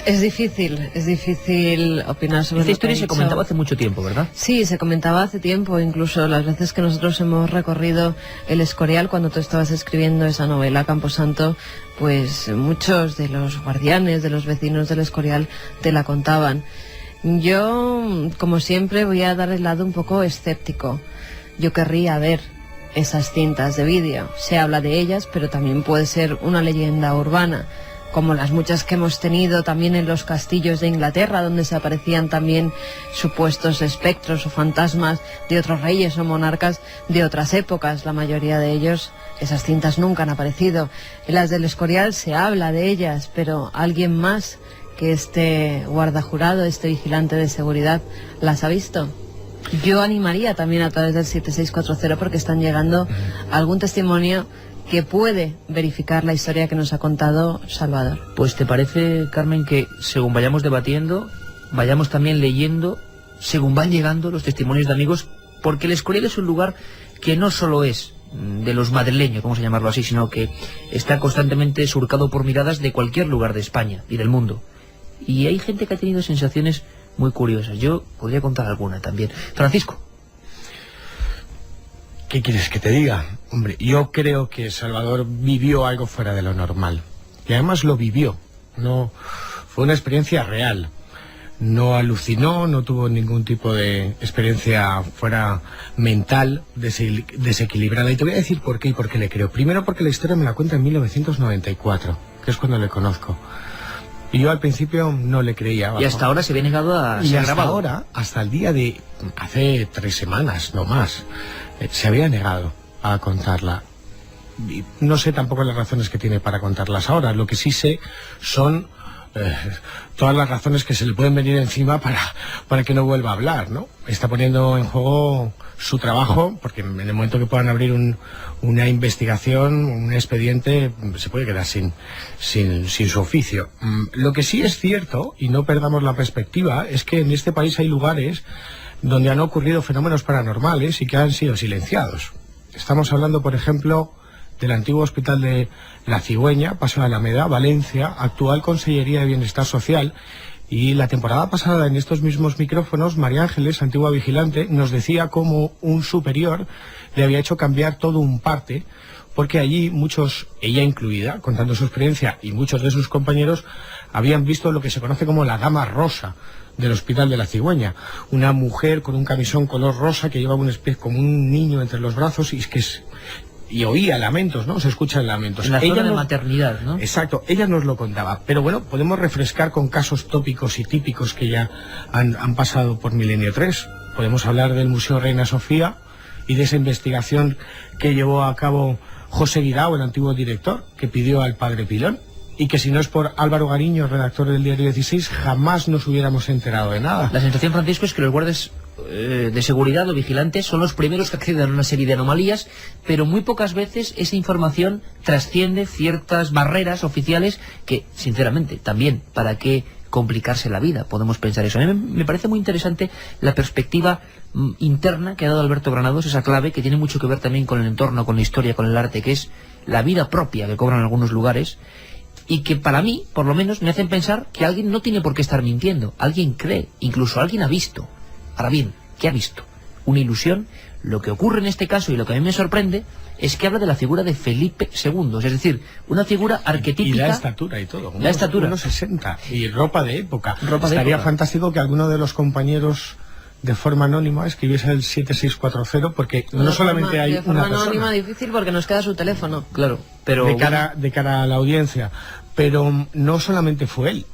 Es difícil opinar sobre esta historia. Se comentaba hace mucho tiempo, ¿verdad? Sí, se comentaba hace tiempo, incluso las veces que nosotros hemos recorrido el Escorial, cuando tú estabas escribiendo esa novela, Camposanto, pues muchos de los guardianes, de los vecinos del Escorial te la contaban. Yo, como siempre, voy a dar el lado un poco escéptico. Yo querría ver esas cintas de vídeo. Se habla de ellas, pero también puede ser una leyenda urbana, como las muchas que hemos tenido también en los castillos de Inglaterra, donde se aparecían también supuestos espectros o fantasmas de otros reyes o monarcas de otras épocas. La mayoría de ellos, esas cintas nunca han aparecido. En las del Escorial se habla de ellas, pero alguien más que este guardajurado, este vigilante de seguridad, las ha visto. Yo animaría también a través del 7640, porque están llegando algún testimonio que puede verificar la historia que nos ha contado Salvador. Pues ¿te parece, Carmen, que según vayamos debatiendo, vayamos también leyendo, según van llegando los testimonios de amigos? Porque el Escorial es un lugar que no solo es de los madrileños, vamos a llamarlo así, sino que está constantemente surcado por miradas de cualquier lugar de España y del mundo. Y hay gente que ha tenido sensaciones muy curiosas. Yo podría contar alguna también. Francisco. ¿Qué quieres que te diga? Hombre, yo creo que Salvador vivió algo fuera de lo normal. Y además lo vivió. No, fue una experiencia real. No alucinó, no tuvo ningún tipo de experiencia fuera mental desequilibrada. Y te voy a decir por qué y por qué le creo. Primero porque la historia me la cuenta en 1994, que es cuando le conozco. Y yo al principio no le creía. Y hasta ahora se había negado a ser grabado. Ahora, hasta el día de hace 3 semanas, no más, se había negado a contarla. Y no sé tampoco las razones que tiene para contarlas ahora. Lo que sí sé son todas las razones que se le pueden venir encima para que no vuelva a hablar, ¿no? Está poniendo en juego su trabajo, porque en el momento que puedan abrir una investigación, un expediente, se puede quedar sin su oficio. Lo que sí es cierto, y no perdamos la perspectiva, es que en este país hay lugares donde han ocurrido fenómenos paranormales y que han sido silenciados. Estamos hablando, por ejemplo, del antiguo hospital de La Cigüeña, Paso de Alameda, Valencia, actual Consellería de Bienestar Social. Y la temporada pasada, en estos mismos micrófonos, María Ángeles, antigua vigilante, nos decía cómo un superior le había hecho cambiar todo un parte, porque allí muchos, ella incluida, contando su experiencia, y muchos de sus compañeros, habían visto lo que se conoce como la dama rosa del hospital de La Cigüeña. Una mujer con un camisón color rosa que llevaba una especie como un niño entre los brazos y oía lamentos, ¿no? Se escuchan lamentos. En la zona de maternidad, ¿no? Exacto, ella nos lo contaba. Pero bueno, podemos refrescar con casos tópicos y típicos que ya han pasado por Milenio 3. Podemos hablar del Museo Reina Sofía y de esa investigación que llevó a cabo José Guirao, el antiguo director, que pidió al padre Pilón, y que si no es por Álvaro Gariño, redactor del Diario 16, jamás nos hubiéramos enterado de nada. La sensación, Francisco, es que los guardias de seguridad o vigilantes son los primeros que acceden a una serie de anomalías, pero muy pocas veces esa información trasciende ciertas barreras oficiales que, sinceramente, también, ¿para qué complicarse la vida? Podemos pensar eso. A mí me parece muy interesante la perspectiva interna que ha dado Alberto Granados, esa clave que tiene mucho que ver también con el entorno, con la historia, con el arte, que es la vida propia que cobran en algunos lugares, y que para mí, por lo menos, me hacen pensar que alguien no tiene por qué estar mintiendo. Alguien cree, incluso alguien ha visto. Ahora bien, ¿qué ha visto? Una ilusión. Lo que ocurre en este caso, y lo que a mí me sorprende, es que habla de la figura de Felipe II, es decir, una figura arquetípica. Y la estatura y todo. La estatura. 1,60 y ropa de época. Ropa de Estaría época. fantástico que alguno de los compañeros de forma anónima escribiese el 7640, porque no solamente hay de forma una persona. anónima difícil porque nos queda su teléfono. Claro, pero de cara a la audiencia, pero no solamente fue él.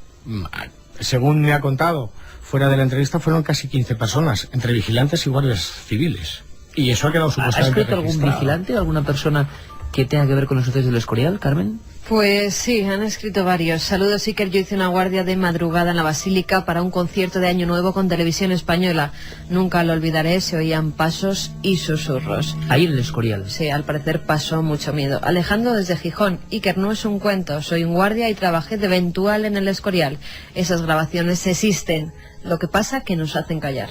Según me ha contado fuera de la entrevista, fueron casi 15 personas, entre vigilantes y guardias civiles, y eso ha quedado ¿ha supuestamente escrito algún registrado. vigilante, alguna persona que tenga que ver con los sucesos del Escorial, Carmen? Pues sí, han escrito varios. Saludos, Iker. Yo hice una guardia de madrugada en la Basílica para un concierto de Año Nuevo con Televisión Española. Nunca lo olvidaré, se oían pasos y susurros. Ahí en el Escorial. Sí, al parecer pasó mucho miedo. Alejandro desde Gijón. Iker, no es un cuento, soy un guardia y trabajé de eventual en el Escorial. Esas grabaciones existen. Lo que pasa que nos hacen callar.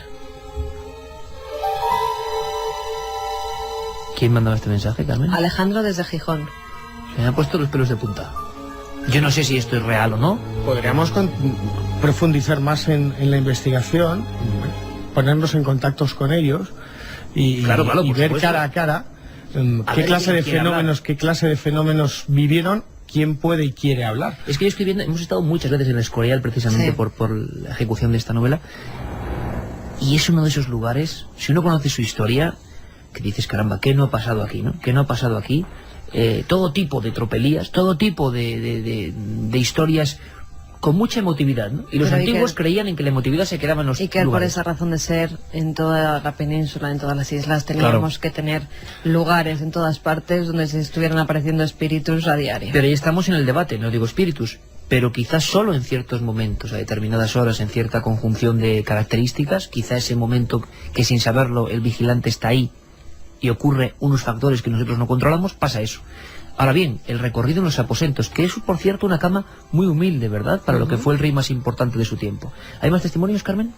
¿Quién mandaba este mensaje, Carmen? Alejandro desde Gijón. Se me han puesto los pelos de punta. Yo no sé si esto es real o no. Podríamos profundizar más en la investigación, ponernos en contactos con ellos y, Claro, y por ver supuesto. cara a cara A qué ver clase de quién quiere fenómenos, qué clase de fenómenos vivieron, quién puede y quiere hablar. Es que yo estoy viendo, hemos estado muchas veces en el Escorial precisamente Sí. por la ejecución de esta novela, y es uno de esos lugares, si uno conoce su historia, que dices, caramba, ¿qué no ha pasado aquí, no? ¿Qué no ha pasado aquí? Todo tipo de tropelías, todo tipo de historias con mucha emotividad, ¿no? Y los Pero antiguos Iker, creían en que la emotividad se quedaba en los Y que por lugares. esa razón de ser, en toda la península, en todas las islas, teníamos que tener lugares en todas partes donde se estuvieran apareciendo espíritus a diario. Pero ahí estamos en el debate, no digo espíritus, pero quizás solo en ciertos momentos, a determinadas horas, en cierta conjunción de características, quizá ese momento que sin saberlo el vigilante está ahí y ocurre unos factores que nosotros no controlamos, pasa eso. Ahora bien, el recorrido en los aposentos, que es, por cierto, una cama muy humilde, ¿verdad?, para lo que fue el rey más importante de su tiempo. ¿Hay más testimonios, Carmen?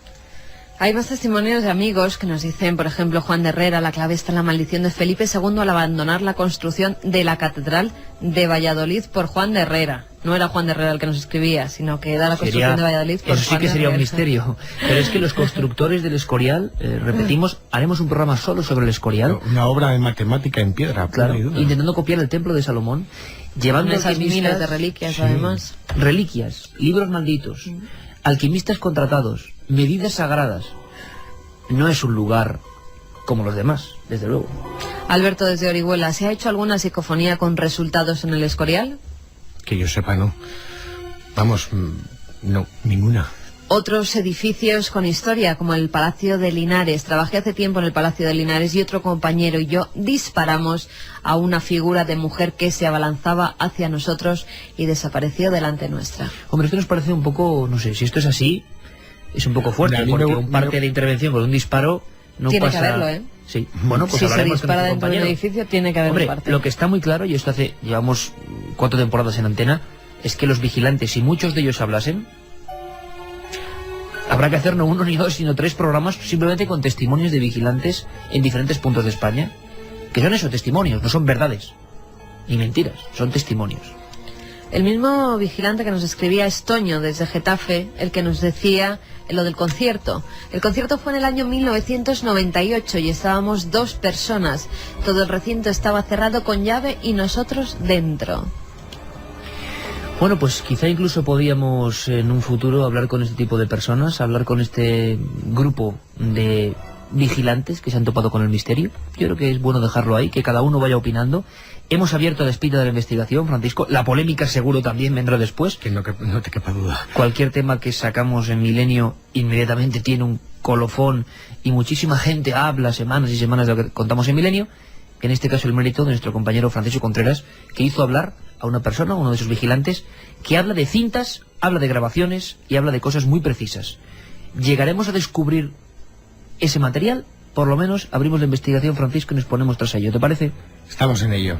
Hay más testimonios de amigos que nos dicen, por ejemplo, Juan de Herrera, la clave está en la maldición de Felipe II al abandonar la construcción de la Catedral de Valladolid por Juan de Herrera. No era Juan de Herrera el que nos escribía, sino que da la construcción de Valladolid por Eso sí Juan que de sería un Herrera. misterio. Pero es que los constructores del Escorial, repetimos, haremos un programa solo sobre el Escorial. Una obra de matemática en piedra, Claro, pura y dura. intentando copiar el templo de Salomón, llevando Con esas alquimistas- miles de reliquias, Sí. además. reliquias, libros malditos, alquimistas contratados, medidas sagradas. No es un lugar como los demás, desde luego. Alberto desde Orihuela, ¿se ha hecho alguna psicofonía con resultados en el Escorial? Que yo sepa, no. Vamos, no, ninguna. Otros edificios con historia, como el Palacio de Linares. Trabajé hace tiempo en el Palacio de Linares y otro compañero y yo disparamos a una figura de mujer que se abalanzaba hacia nosotros y desapareció delante nuestra. Hombre, esto nos parece un poco, no sé, si esto es así, es un poco fuerte, A mí porque me- un parte me- de intervención con un disparo no Tiene que pasa... haberlo, ¿eh? Sí, bueno, pues si se hablaremos con dispara nuestro dentro de un compañero. edificio, tiene que haber Hombre, un parte. lo que está muy claro, y esto llevamos 4 temporadas en antena, es que los vigilantes, si muchos de ellos hablasen, habrá que hacer no 1 ni 2, sino 3 programas simplemente con testimonios de vigilantes en diferentes puntos de España, que son eso, testimonios, no son verdades, ni mentiras, son testimonios. El mismo vigilante que nos escribía es Toño desde Getafe, el que nos decía lo del concierto. El concierto fue en el año 1998 y estábamos 2 personas. Todo el recinto estaba cerrado con llave y nosotros dentro. Bueno, pues quizá incluso podíamos en un futuro hablar con este tipo de personas, hablar con este grupo de vigilantes que se han topado con el misterio. Yo creo que es bueno dejarlo ahí, que cada uno vaya opinando. Hemos abierto la espita de la investigación, Francisco. La polémica seguro también vendrá después. Que no te quepa duda. Cualquier tema que sacamos en Milenio inmediatamente tiene un colofón y muchísima gente habla semanas y semanas de lo que contamos en Milenio. En este caso el mérito de nuestro compañero Francisco Contreras, que hizo hablar a una persona, a uno de esos vigilantes, que habla de cintas, habla de grabaciones y habla de cosas muy precisas. ¿Llegaremos a descubrir ese material? Por lo menos abrimos la investigación, Francisco, y nos ponemos tras ello. ¿Te parece? Estamos en ello.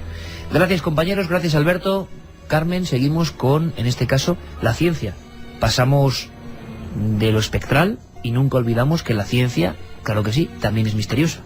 Gracias, compañeros, gracias, Alberto. Carmen, seguimos con, en este caso, la ciencia. Pasamos de lo espectral y nunca olvidamos que la ciencia, claro que sí, también es misteriosa.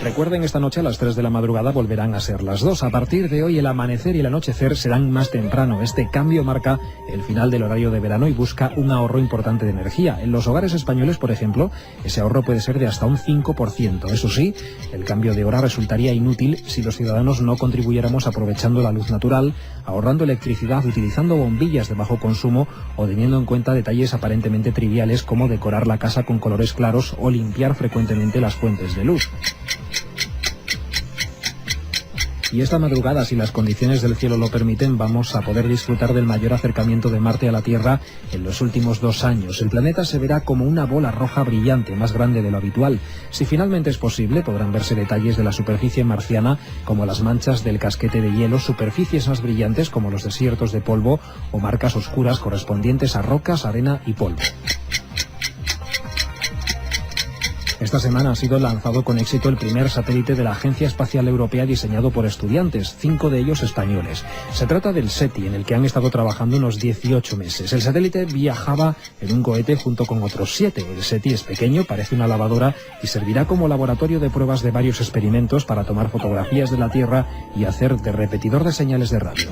Recuerden, esta noche a las 3 de la madrugada volverán a ser las 2. A partir de hoy el amanecer y el anochecer serán más temprano. Este cambio marca el final del horario de verano y busca un ahorro importante de energía. En los hogares españoles, por ejemplo, ese ahorro puede ser de hasta un 5%. Eso sí, el cambio de hora resultaría inútil si los ciudadanos no contribuyéramos aprovechando la luz natural, ahorrando electricidad, utilizando bombillas de bajo consumo o teniendo en cuenta detalles aparentemente triviales como decorar la casa con colores claros o limpiar frecuentemente las fuentes de luz. Y esta madrugada, si las condiciones del cielo lo permiten, vamos a poder disfrutar del mayor acercamiento de Marte a la Tierra en los últimos 2 años. El planeta se verá como una bola roja brillante, más grande de lo habitual. Si finalmente es posible, podrán verse detalles de la superficie marciana, como las manchas del casquete de hielo, superficies más brillantes como los desiertos de polvo o marcas oscuras correspondientes a rocas, arena y polvo. Esta semana ha sido lanzado con éxito el primer satélite de la Agencia Espacial Europea diseñado por estudiantes, 5 de ellos españoles. Se trata del SETI, en el que han estado trabajando unos 18 meses. El satélite viajaba en un cohete junto con otros 7. El SETI es pequeño, parece una lavadora y servirá como laboratorio de pruebas de varios experimentos para tomar fotografías de la Tierra y hacer de repetidor de señales de radio.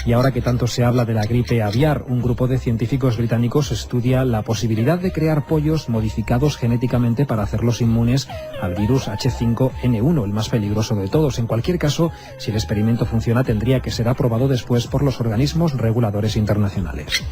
Y ahora que tanto se habla de la gripe aviar, un grupo de científicos británicos estudia la posibilidad de crear pollos modificados genéticamente para hacerlos inmunes al virus H5N1, el más peligroso de todos. En cualquier caso, si el experimento funciona, tendría que ser aprobado después por los organismos reguladores internacionales.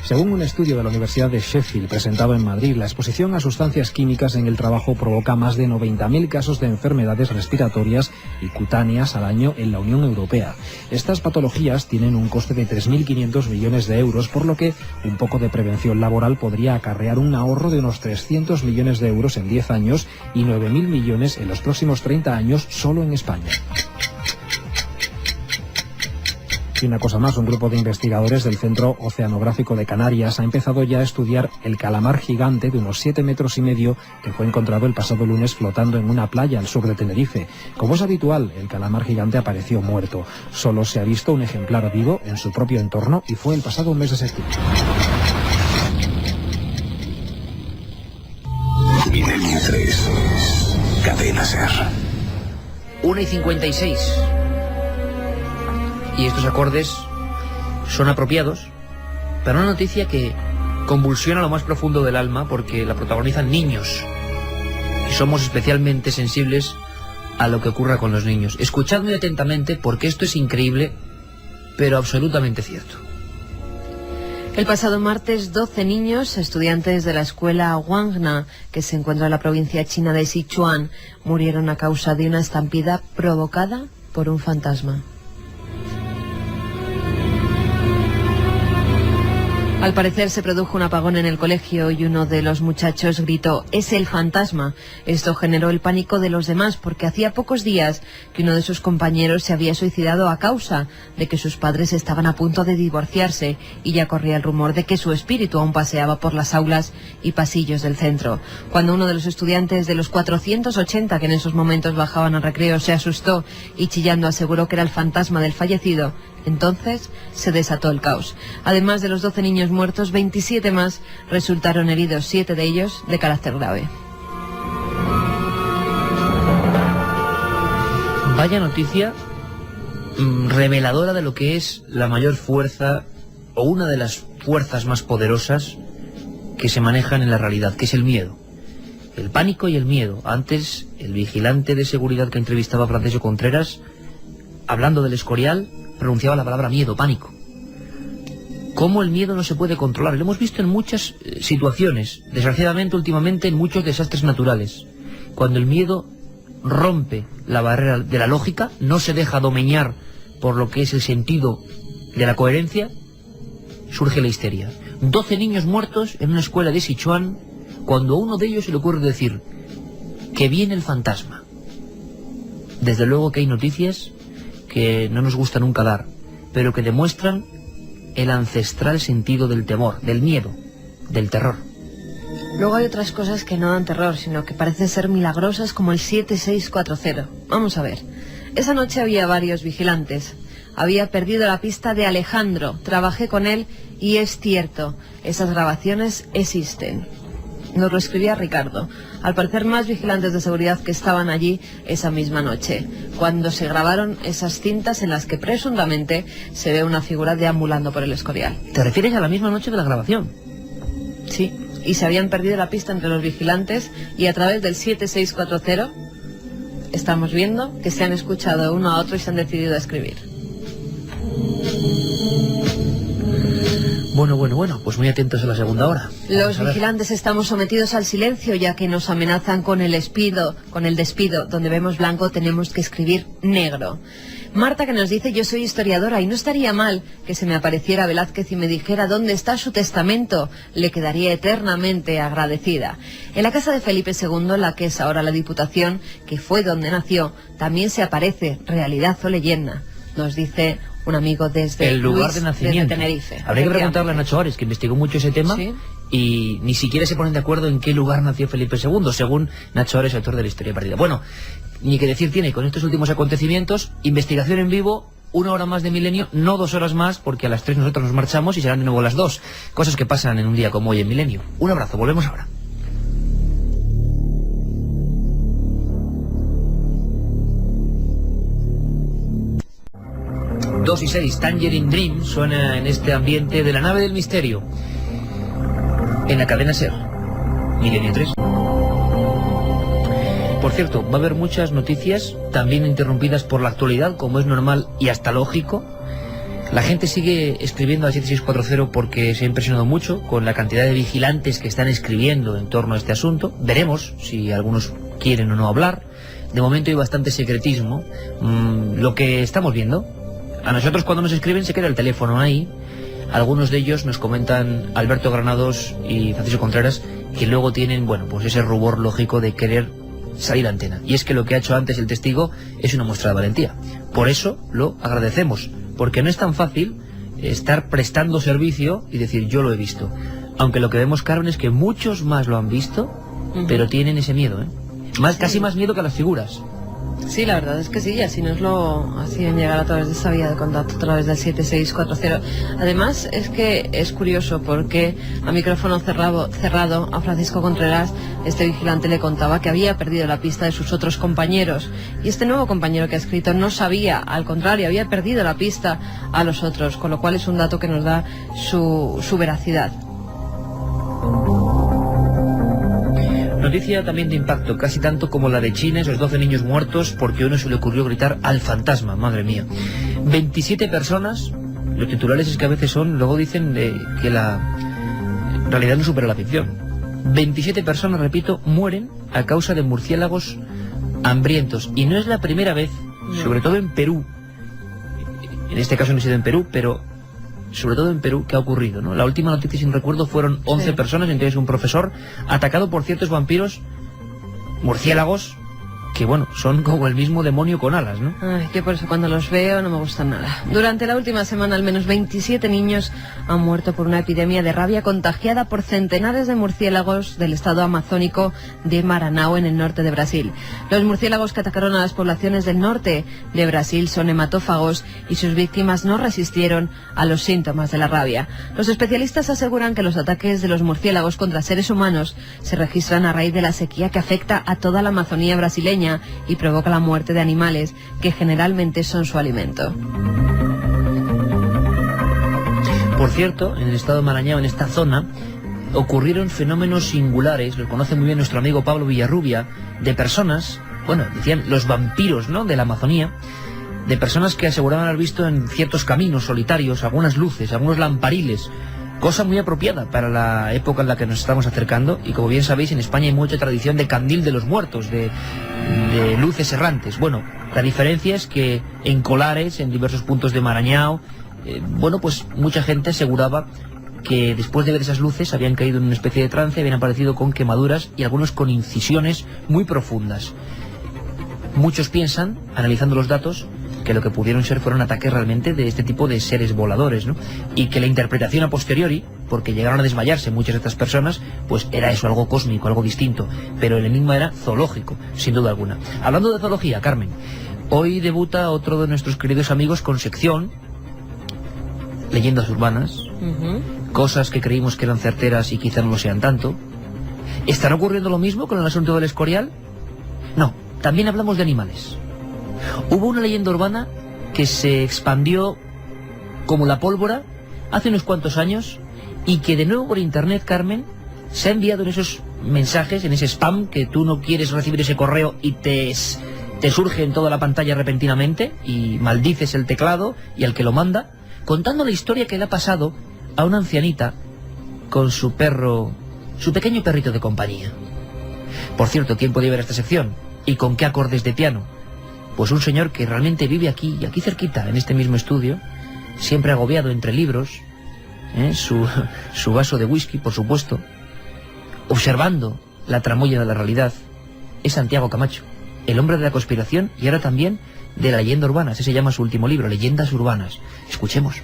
Según un estudio de la Universidad de Sheffield presentado en Madrid, la exposición a sustancias químicas en el trabajo provoca más de 90.000 casos de enfermedades respiratorias y cutáneas al año en la Unión Europea. Estas patologías tienen un coste de 3.500 millones de euros, por lo que un poco de prevención laboral podría acarrear un ahorro de unos 300 millones de euros en 10 años y 9.000 millones en los próximos 30 años solo en España. Y una cosa más, un grupo de investigadores del Centro Oceanográfico de Canarias ha empezado ya a estudiar el calamar gigante de unos 7,5 metros que fue encontrado el pasado lunes flotando en una playa al sur de Tenerife. Como es habitual, el calamar gigante apareció muerto. Solo se ha visto un ejemplar vivo en su propio entorno y fue el pasado mes de septiembre. Milenio 3. Cadena SER. 1:56. Y estos acordes son apropiados para una noticia que convulsiona lo más profundo del alma, porque la protagonizan niños y somos especialmente sensibles a lo que ocurra con los niños. Escuchad muy atentamente, porque esto es increíble, pero absolutamente cierto. El pasado martes, 12 niños, estudiantes de la escuela Wangna, que se encuentra en la provincia china de Sichuan, murieron a causa de una estampida provocada por un fantasma. Al parecer se produjo un apagón en el colegio y uno de los muchachos gritó: «¡Es el fantasma!». Esto generó el pánico de los demás, porque hacía pocos días que uno de sus compañeros se había suicidado a causa de que sus padres estaban a punto de divorciarse, y ya corría el rumor de que su espíritu aún paseaba por las aulas y pasillos del centro. Cuando uno de los estudiantes de los 480 que en esos momentos bajaban al recreo se asustó y chillando aseguró que era el fantasma del fallecido, entonces se desató el caos. Además de los 12 niños muertos, 27 más resultaron heridos, 7 de ellos de carácter grave. Vaya noticia reveladora de lo que es la mayor fuerza, o una de las fuerzas más poderosas que se manejan en la realidad, que es el miedo. El pánico y el miedo. Antes, el vigilante de seguridad que entrevistaba a Francisco Contreras, hablando del Escorial, pronunciaba la palabra miedo, pánico. Cómo el miedo no se puede controlar. Lo hemos visto en muchas situaciones, desgraciadamente últimamente en muchos desastres naturales. Cuando el miedo rompe la barrera de la lógica, no se deja domeñar por lo que es el sentido de la coherencia, surge la histeria. 12 niños muertos en una escuela de Sichuan, cuando a uno de ellos se le ocurre decir: Que viene el fantasma. Desde luego que hay noticias que no nos gusta nunca dar, pero que demuestran el ancestral sentido del temor, del miedo, del terror. Luego hay otras cosas que no dan terror, sino que parecen ser milagrosas, como el 7640. Vamos a ver. Esa noche había varios vigilantes. Había perdido la pista de Alejandro. Trabajé con él y es cierto, esas grabaciones existen. Nos lo escribía Ricardo. Al parecer más vigilantes de seguridad que estaban allí esa misma noche, cuando se grabaron esas cintas en las que presuntamente se ve una figura deambulando por el Escorial. ¿Te refieres a la misma noche de la grabación? Sí, y se habían perdido la pista entre los vigilantes y a través del 7640 estamos viendo que se han escuchado uno a otro y se han decidido a escribir. Bueno, pues muy atentos a la segunda hora. Los vigilantes estamos sometidos al silencio, ya que nos amenazan con el despido, donde vemos blanco tenemos que escribir negro. Marta, que nos dice: yo soy historiadora y no estaría mal que se me apareciera Velázquez y me dijera dónde está su testamento, le quedaría eternamente agradecida. En la casa de Felipe II, la que es ahora la Diputación, que fue donde nació, también se aparece, realidad o leyenda, nos dice un amigo desde el lugar Luis, de nacimiento. desde Tenerife. Habría que preguntarle a Nacho Ares, que investigó mucho ese tema, ¿sí? Y ni siquiera se ponen de acuerdo en qué lugar nació Felipe II, según Nacho Ares, autor de la Historia Perdida. Bueno, ni que decir tiene con estos últimos acontecimientos, investigación en vivo, 1 hora más de Milenio, no 2 horas más, porque a las 3 nosotros nos marchamos y serán de nuevo las 2. Cosas que pasan en un día como hoy en Milenio. Un abrazo, volvemos ahora. Dos y 6, Tangerine Dream suena en este ambiente de la nave del misterio, en la cadena SER, Milenio 3. Por cierto, va a haber muchas noticias, también interrumpidas por la actualidad, como es normal y hasta lógico. La gente sigue escribiendo al 7640 porque se ha impresionado mucho con la cantidad de vigilantes que están escribiendo en torno a este asunto. Veremos si algunos quieren o no hablar. De momento hay bastante secretismo. Lo que estamos viendo, a nosotros cuando nos escriben se queda el teléfono ahí. Algunos de ellos nos comentan, Alberto Granados y Francisco Contreras, que luego tienen, bueno, pues ese rubor lógico de querer salir a antena. Y es que lo que ha hecho antes el testigo es una muestra de valentía. Por eso lo agradecemos, porque no es tan fácil estar prestando servicio y decir yo lo he visto. Aunque lo que vemos, Carmen, es que muchos más lo han visto, pero tienen ese miedo, casi más miedo que a las figuras. Sí, la verdad es que sí, y así nos lo hacían llegar a través de esa vía de contacto, a través del 7640. Además, es que es curioso porque a micrófono cerrado a Francisco Contreras, este vigilante le contaba que había perdido la pista de sus otros compañeros. Y este nuevo compañero que ha escrito no sabía, al contrario, había perdido la pista a los otros, con lo cual es un dato que nos da su veracidad. Noticia también de impacto, casi tanto como la de China, esos 12 niños muertos porque a uno se le ocurrió gritar al fantasma, madre mía. 27 personas, los titulares es que a veces luego dicen que la realidad no supera la ficción. 27 personas, repito, mueren a causa de murciélagos hambrientos. Y no es la primera vez, sobre todo en Perú, en este caso no ha sido en Perú, pero sobre todo en Perú, que ha ocurrido, ¿no? La última noticia, sin recuerdo, fueron 11 personas, entre ellos un profesor, atacado por ciertos vampiros murciélagos, que bueno, son como el mismo demonio con alas, ¿no? Ay, que por eso cuando los veo no me gustan nada. Durante la última semana al menos 27 niños han muerto por una epidemia de rabia contagiada por centenares de murciélagos del estado amazónico de Maranhão, en el norte de Brasil. Los murciélagos que atacaron a las poblaciones del norte de Brasil son hematófagos y sus víctimas no resistieron a los síntomas de la rabia. Los especialistas aseguran que los ataques de los murciélagos contra seres humanos se registran a raíz de la sequía que afecta a toda la Amazonía brasileña y provoca la muerte de animales que generalmente son su alimento. Por cierto, en el estado de Maranhão, en esta zona, ocurrieron fenómenos singulares, lo conoce muy bien nuestro amigo Pablo Villarrubia, de personas, bueno, decían los vampiros, ¿no?, de la Amazonía, de personas que aseguraban haber visto en ciertos caminos solitarios algunas luces, algunos lampariles, cosa muy apropiada para la época en la que nos estamos acercando. Y como bien sabéis, en España hay mucha tradición de candil de los muertos, de luces errantes. Bueno, la diferencia es que en Colares, en diversos puntos de Maranhão, bueno, pues mucha gente aseguraba que después de ver esas luces habían caído en una especie de trance, habían aparecido con quemaduras y algunos con incisiones muy profundas. Muchos piensan, analizando los datos, que lo que pudieron ser fueron ataques realmente de este tipo de seres voladores, ¿no? Y que la interpretación a posteriori, porque llegaron a desmayarse muchas de estas personas, pues era eso, algo cósmico, algo distinto. Pero el enigma era zoológico, sin duda alguna. Hablando de zoología, Carmen, hoy debuta otro de nuestros queridos amigos con sección Leyendas Urbanas, cosas que creímos que eran certeras y quizá no lo sean tanto. ¿Estará ocurriendo lo mismo con el asunto del Escorial? No, también hablamos de animales. Hubo una leyenda urbana que se expandió como la pólvora hace unos cuantos años y que de nuevo por internet, Carmen, se ha enviado en esos mensajes, en ese spam, que tú no quieres recibir ese correo y te surge en toda la pantalla repentinamente y maldices el teclado y al que lo manda, contando la historia que le ha pasado a una ancianita con su perro, su pequeño perrito de compañía. Por cierto, ¿quién podía ver esta sección? ¿Y con qué acordes de piano? Pues un señor que realmente vive aquí cerquita, en este mismo estudio, siempre agobiado entre libros, su vaso de whisky, por supuesto, observando la tramoya de la realidad. Es Santiago Camacho, el hombre de la conspiración y ahora también de la leyenda urbana. Ese se llama su último libro, Leyendas Urbanas. Escuchemos.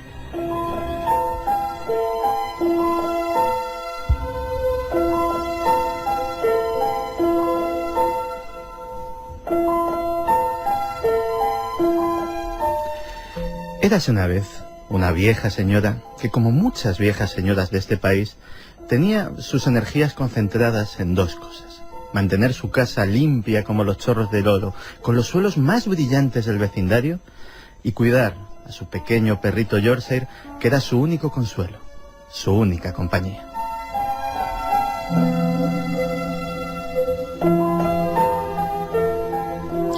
Érase una vez una vieja señora que, como muchas viejas señoras de este país, tenía sus energías concentradas en dos cosas: mantener su casa limpia como los chorros del oro, con los suelos más brillantes del vecindario, y cuidar a su pequeño perrito Yorkshire, que era su único consuelo, su única compañía.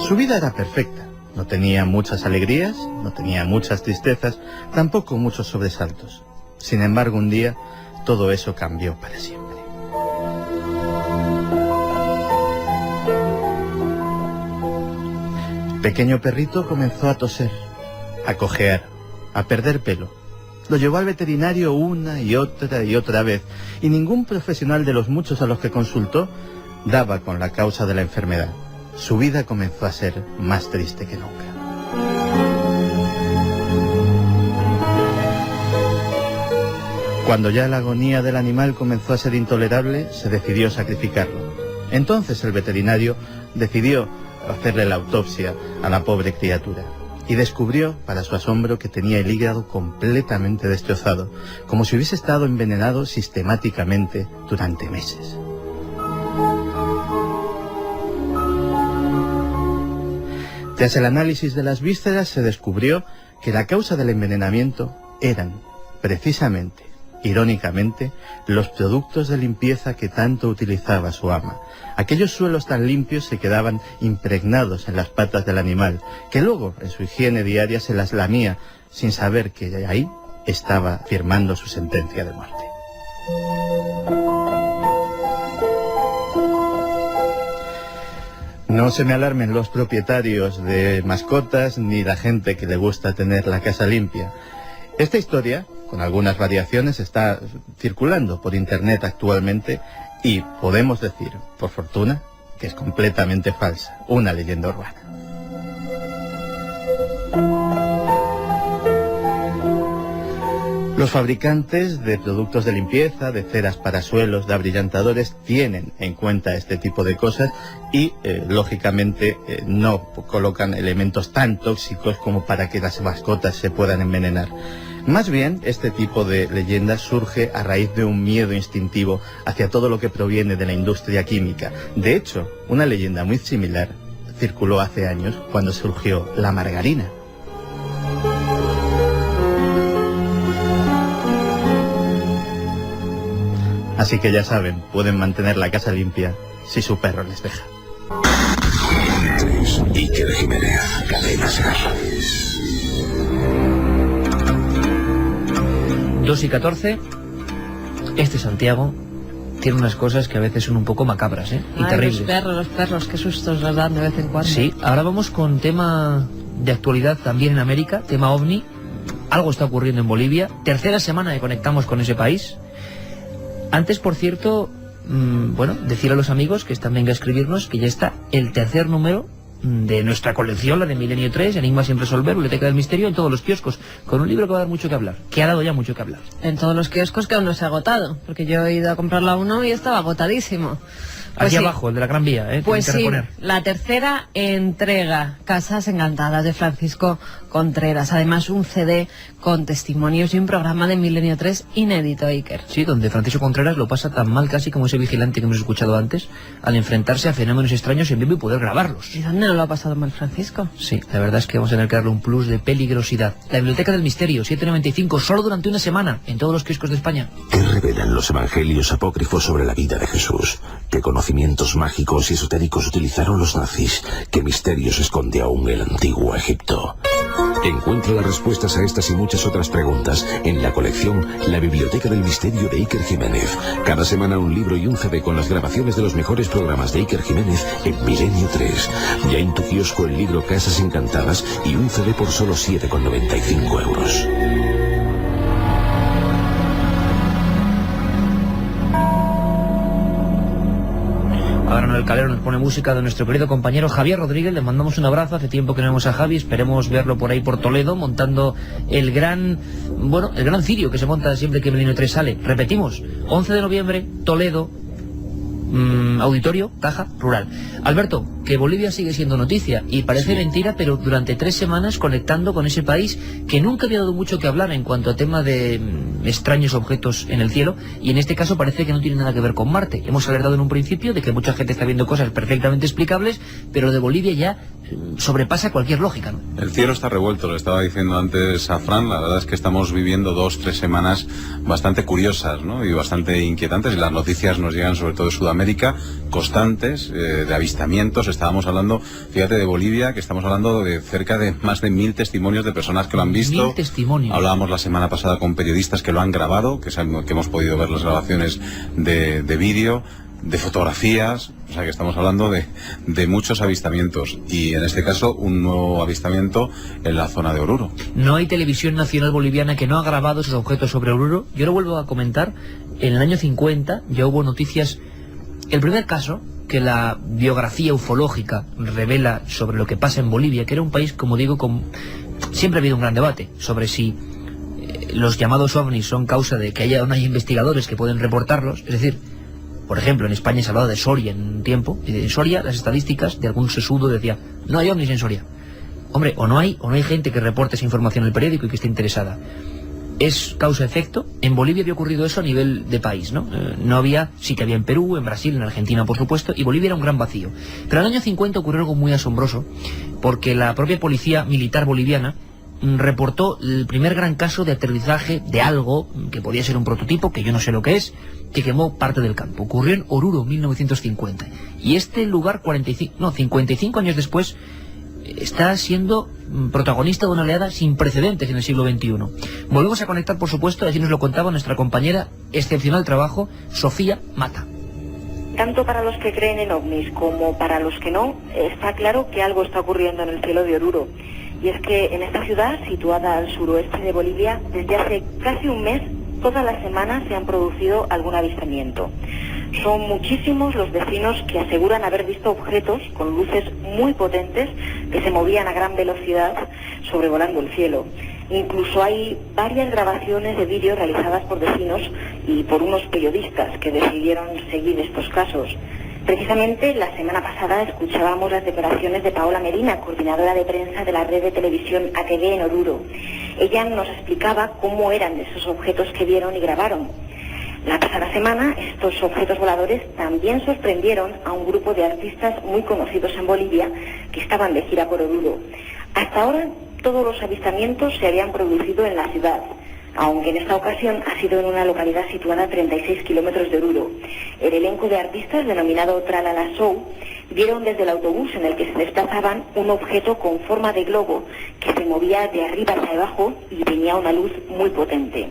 Su vida era perfecta. No tenía muchas alegrías, no tenía muchas tristezas, tampoco muchos sobresaltos. Sin embargo, un día, todo eso cambió para siempre. El pequeño perrito comenzó a toser, a cojear, a perder pelo. Lo llevó al veterinario una y otra vez, y ningún profesional de los muchos a los que consultó daba con la causa de la enfermedad. Su vida comenzó a ser más triste que nunca. Cuando ya la agonía del animal comenzó a ser intolerable, se decidió sacrificarlo. Entonces el veterinario decidió hacerle la autopsia a la pobre criatura y descubrió, para su asombro, que tenía el hígado completamente destrozado, como si hubiese estado envenenado sistemáticamente durante meses. Tras el análisis de las vísceras se descubrió que la causa del envenenamiento eran, precisamente, irónicamente, los productos de limpieza que tanto utilizaba su ama. Aquellos suelos tan limpios se quedaban impregnados en las patas del animal, que luego, en su higiene diaria, se las lamía, sin saber que ahí estaba firmando su sentencia de muerte. No se me alarmen los propietarios de mascotas ni la gente que le gusta tener la casa limpia. Esta historia, con algunas variaciones, está circulando por internet actualmente y podemos decir, por fortuna, que es completamente falsa, una leyenda urbana. Los fabricantes de productos de limpieza, de ceras para suelos, de abrillantadores, tienen en cuenta este tipo de cosas y, lógicamente, no colocan elementos tan tóxicos como para que las mascotas se puedan envenenar. Más bien, este tipo de leyendas surge a raíz de un miedo instintivo hacia todo lo que proviene de la industria química. De hecho, una leyenda muy similar circuló hace años cuando surgió la margarina. Así que ya saben, pueden mantener la casa limpia si su perro les deja. Iker Jiménez, Cadena SER. 2:14. Este Santiago tiene unas cosas que a veces son un poco macabras, y ay, terribles. Los perros, qué sustos nos dan de vez en cuando. Sí, ahora vamos con tema de actualidad también en América, tema OVNI, algo está ocurriendo en Bolivia. Tercera semana que conectamos con ese país. Antes, por cierto, decir a los amigos que están venga a escribirnos que ya está el tercer número de nuestra colección, la de Milenio 3, Enigma sin resolver, Biblioteca del Misterio, en todos los kioscos, con un libro que va a dar mucho que hablar, que ha dado ya mucho que hablar. En todos los kioscos, que aún no se ha agotado, porque yo he ido a comprarla uno y estaba agotadísimo. Pues aquí sí, abajo, el de la Gran Vía, pues que sí, reponer. la tercera entrega, Casas Encantadas, de Francisco Contreras. Además, un CD con testimonios y un programa de Milenio 3 inédito, Iker. Sí, donde Francisco Contreras lo pasa tan mal casi como ese vigilante que hemos escuchado antes, al enfrentarse a fenómenos extraños en vivo y poder grabarlos. ¿Y dónde no lo ha pasado mal Francisco? Sí, la verdad es que vamos a tener que darle un plus de peligrosidad. La Biblioteca del Misterio, 7,95, solo durante una semana, en todos los kioscos de España. ¿Qué revelan los evangelios apócrifos sobre la vida de Jesús? ¿Qué conocimientos mágicos y esotéricos utilizaron los nazis? ¿Qué misterios esconde aún el antiguo Egipto? Encuentra las respuestas a estas y muchas otras preguntas en la colección La Biblioteca del Misterio de Iker Jiménez. Cada semana un libro y un CD con las grabaciones de los mejores programas de Iker Jiménez en Milenio 3. Ya en tu kiosco el libro Casas Encantadas y un CD por solo 7,95 euros. Ahora Noel Calero nos pone música de nuestro querido compañero Javier Rodríguez. Le mandamos un abrazo, hace tiempo que no vemos a Javi, esperemos verlo por ahí por Toledo montando el gran cirio que se monta siempre que Milenio 3 sale. Repetimos, 11 de noviembre, Toledo, auditorio, Caja Rural. Alberto, que Bolivia sigue siendo noticia y parece mentira, pero durante 3 semanas conectando con ese país que nunca había dado mucho que hablar en cuanto a tema de extraños objetos en el cielo, y en este caso parece que no tiene nada que ver con Marte. Hemos alertado en un principio de que mucha gente está viendo cosas perfectamente explicables, pero de Bolivia ya sobrepasa cualquier lógica, ¿no? El cielo está revuelto, lo estaba diciendo antes a Fran. La verdad es que estamos viviendo 2-3 semanas bastante curiosas, ¿no? Y bastante inquietantes, y las noticias nos llegan sobre todo de Sudamérica, constantes, de avistamientos. Estábamos hablando, fíjate, de Bolivia, que estamos hablando de cerca de más de 1000 testimonios de personas que lo han visto. 1000 testimonios. Hablábamos la semana pasada con periodistas que lo han grabado, que hemos podido ver las grabaciones de vídeo, de fotografías. O sea que estamos hablando de muchos avistamientos, y en este caso un nuevo avistamiento en la zona de Oruro. No hay televisión nacional boliviana que no ha grabado esos objetos sobre Oruro. Yo lo vuelvo a comentar, en el año 50 ya hubo noticias. El primer caso que la biografía ufológica revela sobre lo que pasa en Bolivia, que era un país, como digo, siempre ha habido un gran debate sobre si los llamados ovnis son causa de que no hay investigadores que pueden reportarlos. Es decir, por ejemplo, en España se hablaba de Soria en un tiempo, y de Soria las estadísticas de algún sesudo decía, no hay ovnis en Soria. Hombre, o no hay gente que reporte esa información en el periódico y que esté interesada. Es causa-efecto. En Bolivia había ocurrido eso a nivel de país, ¿no? Sí que había en Perú, en Brasil, en Argentina, por supuesto, y Bolivia era un gran vacío. Pero en el año 50 ocurrió algo muy asombroso, porque la propia policía militar boliviana reportó el primer gran caso de aterrizaje de algo que podía ser un prototipo, que yo no sé lo que es, que quemó parte del campo. Ocurrió en Oruro, 1950. Y este lugar, 55 años después, está siendo protagonista de una oleada sin precedentes en el siglo XXI. Volvemos a conectar, por supuesto, así nos lo contaba nuestra compañera, excepcional trabajo, Sofía Mata. Tanto para los que creen en ovnis como para los que no, está claro que algo está ocurriendo en el cielo de Oruro. Y es que en esta ciudad, situada al suroeste de Bolivia, desde hace casi un mes, todas las semanas se han producido algún avistamiento. Son muchísimos los vecinos que aseguran haber visto objetos con luces muy potentes que se movían a gran velocidad sobrevolando el cielo. Incluso hay varias grabaciones de vídeo realizadas por vecinos y por unos periodistas que decidieron seguir estos casos. Precisamente la semana pasada escuchábamos las declaraciones de Paola Medina, coordinadora de prensa de la red de televisión ATV en Oruro. Ella nos explicaba cómo eran esos objetos que vieron y grabaron. La pasada semana estos objetos voladores también sorprendieron a un grupo de artistas muy conocidos en Bolivia que estaban de gira por Oruro. Hasta ahora todos los avistamientos se habían producido en la ciudad, aunque en esta ocasión ha sido en una localidad situada a 36 kilómetros de Oruro. El elenco de artistas, denominado Tralala Show, vieron desde el autobús en el que se desplazaban un objeto con forma de globo que se movía de arriba hacia abajo y tenía una luz muy potente.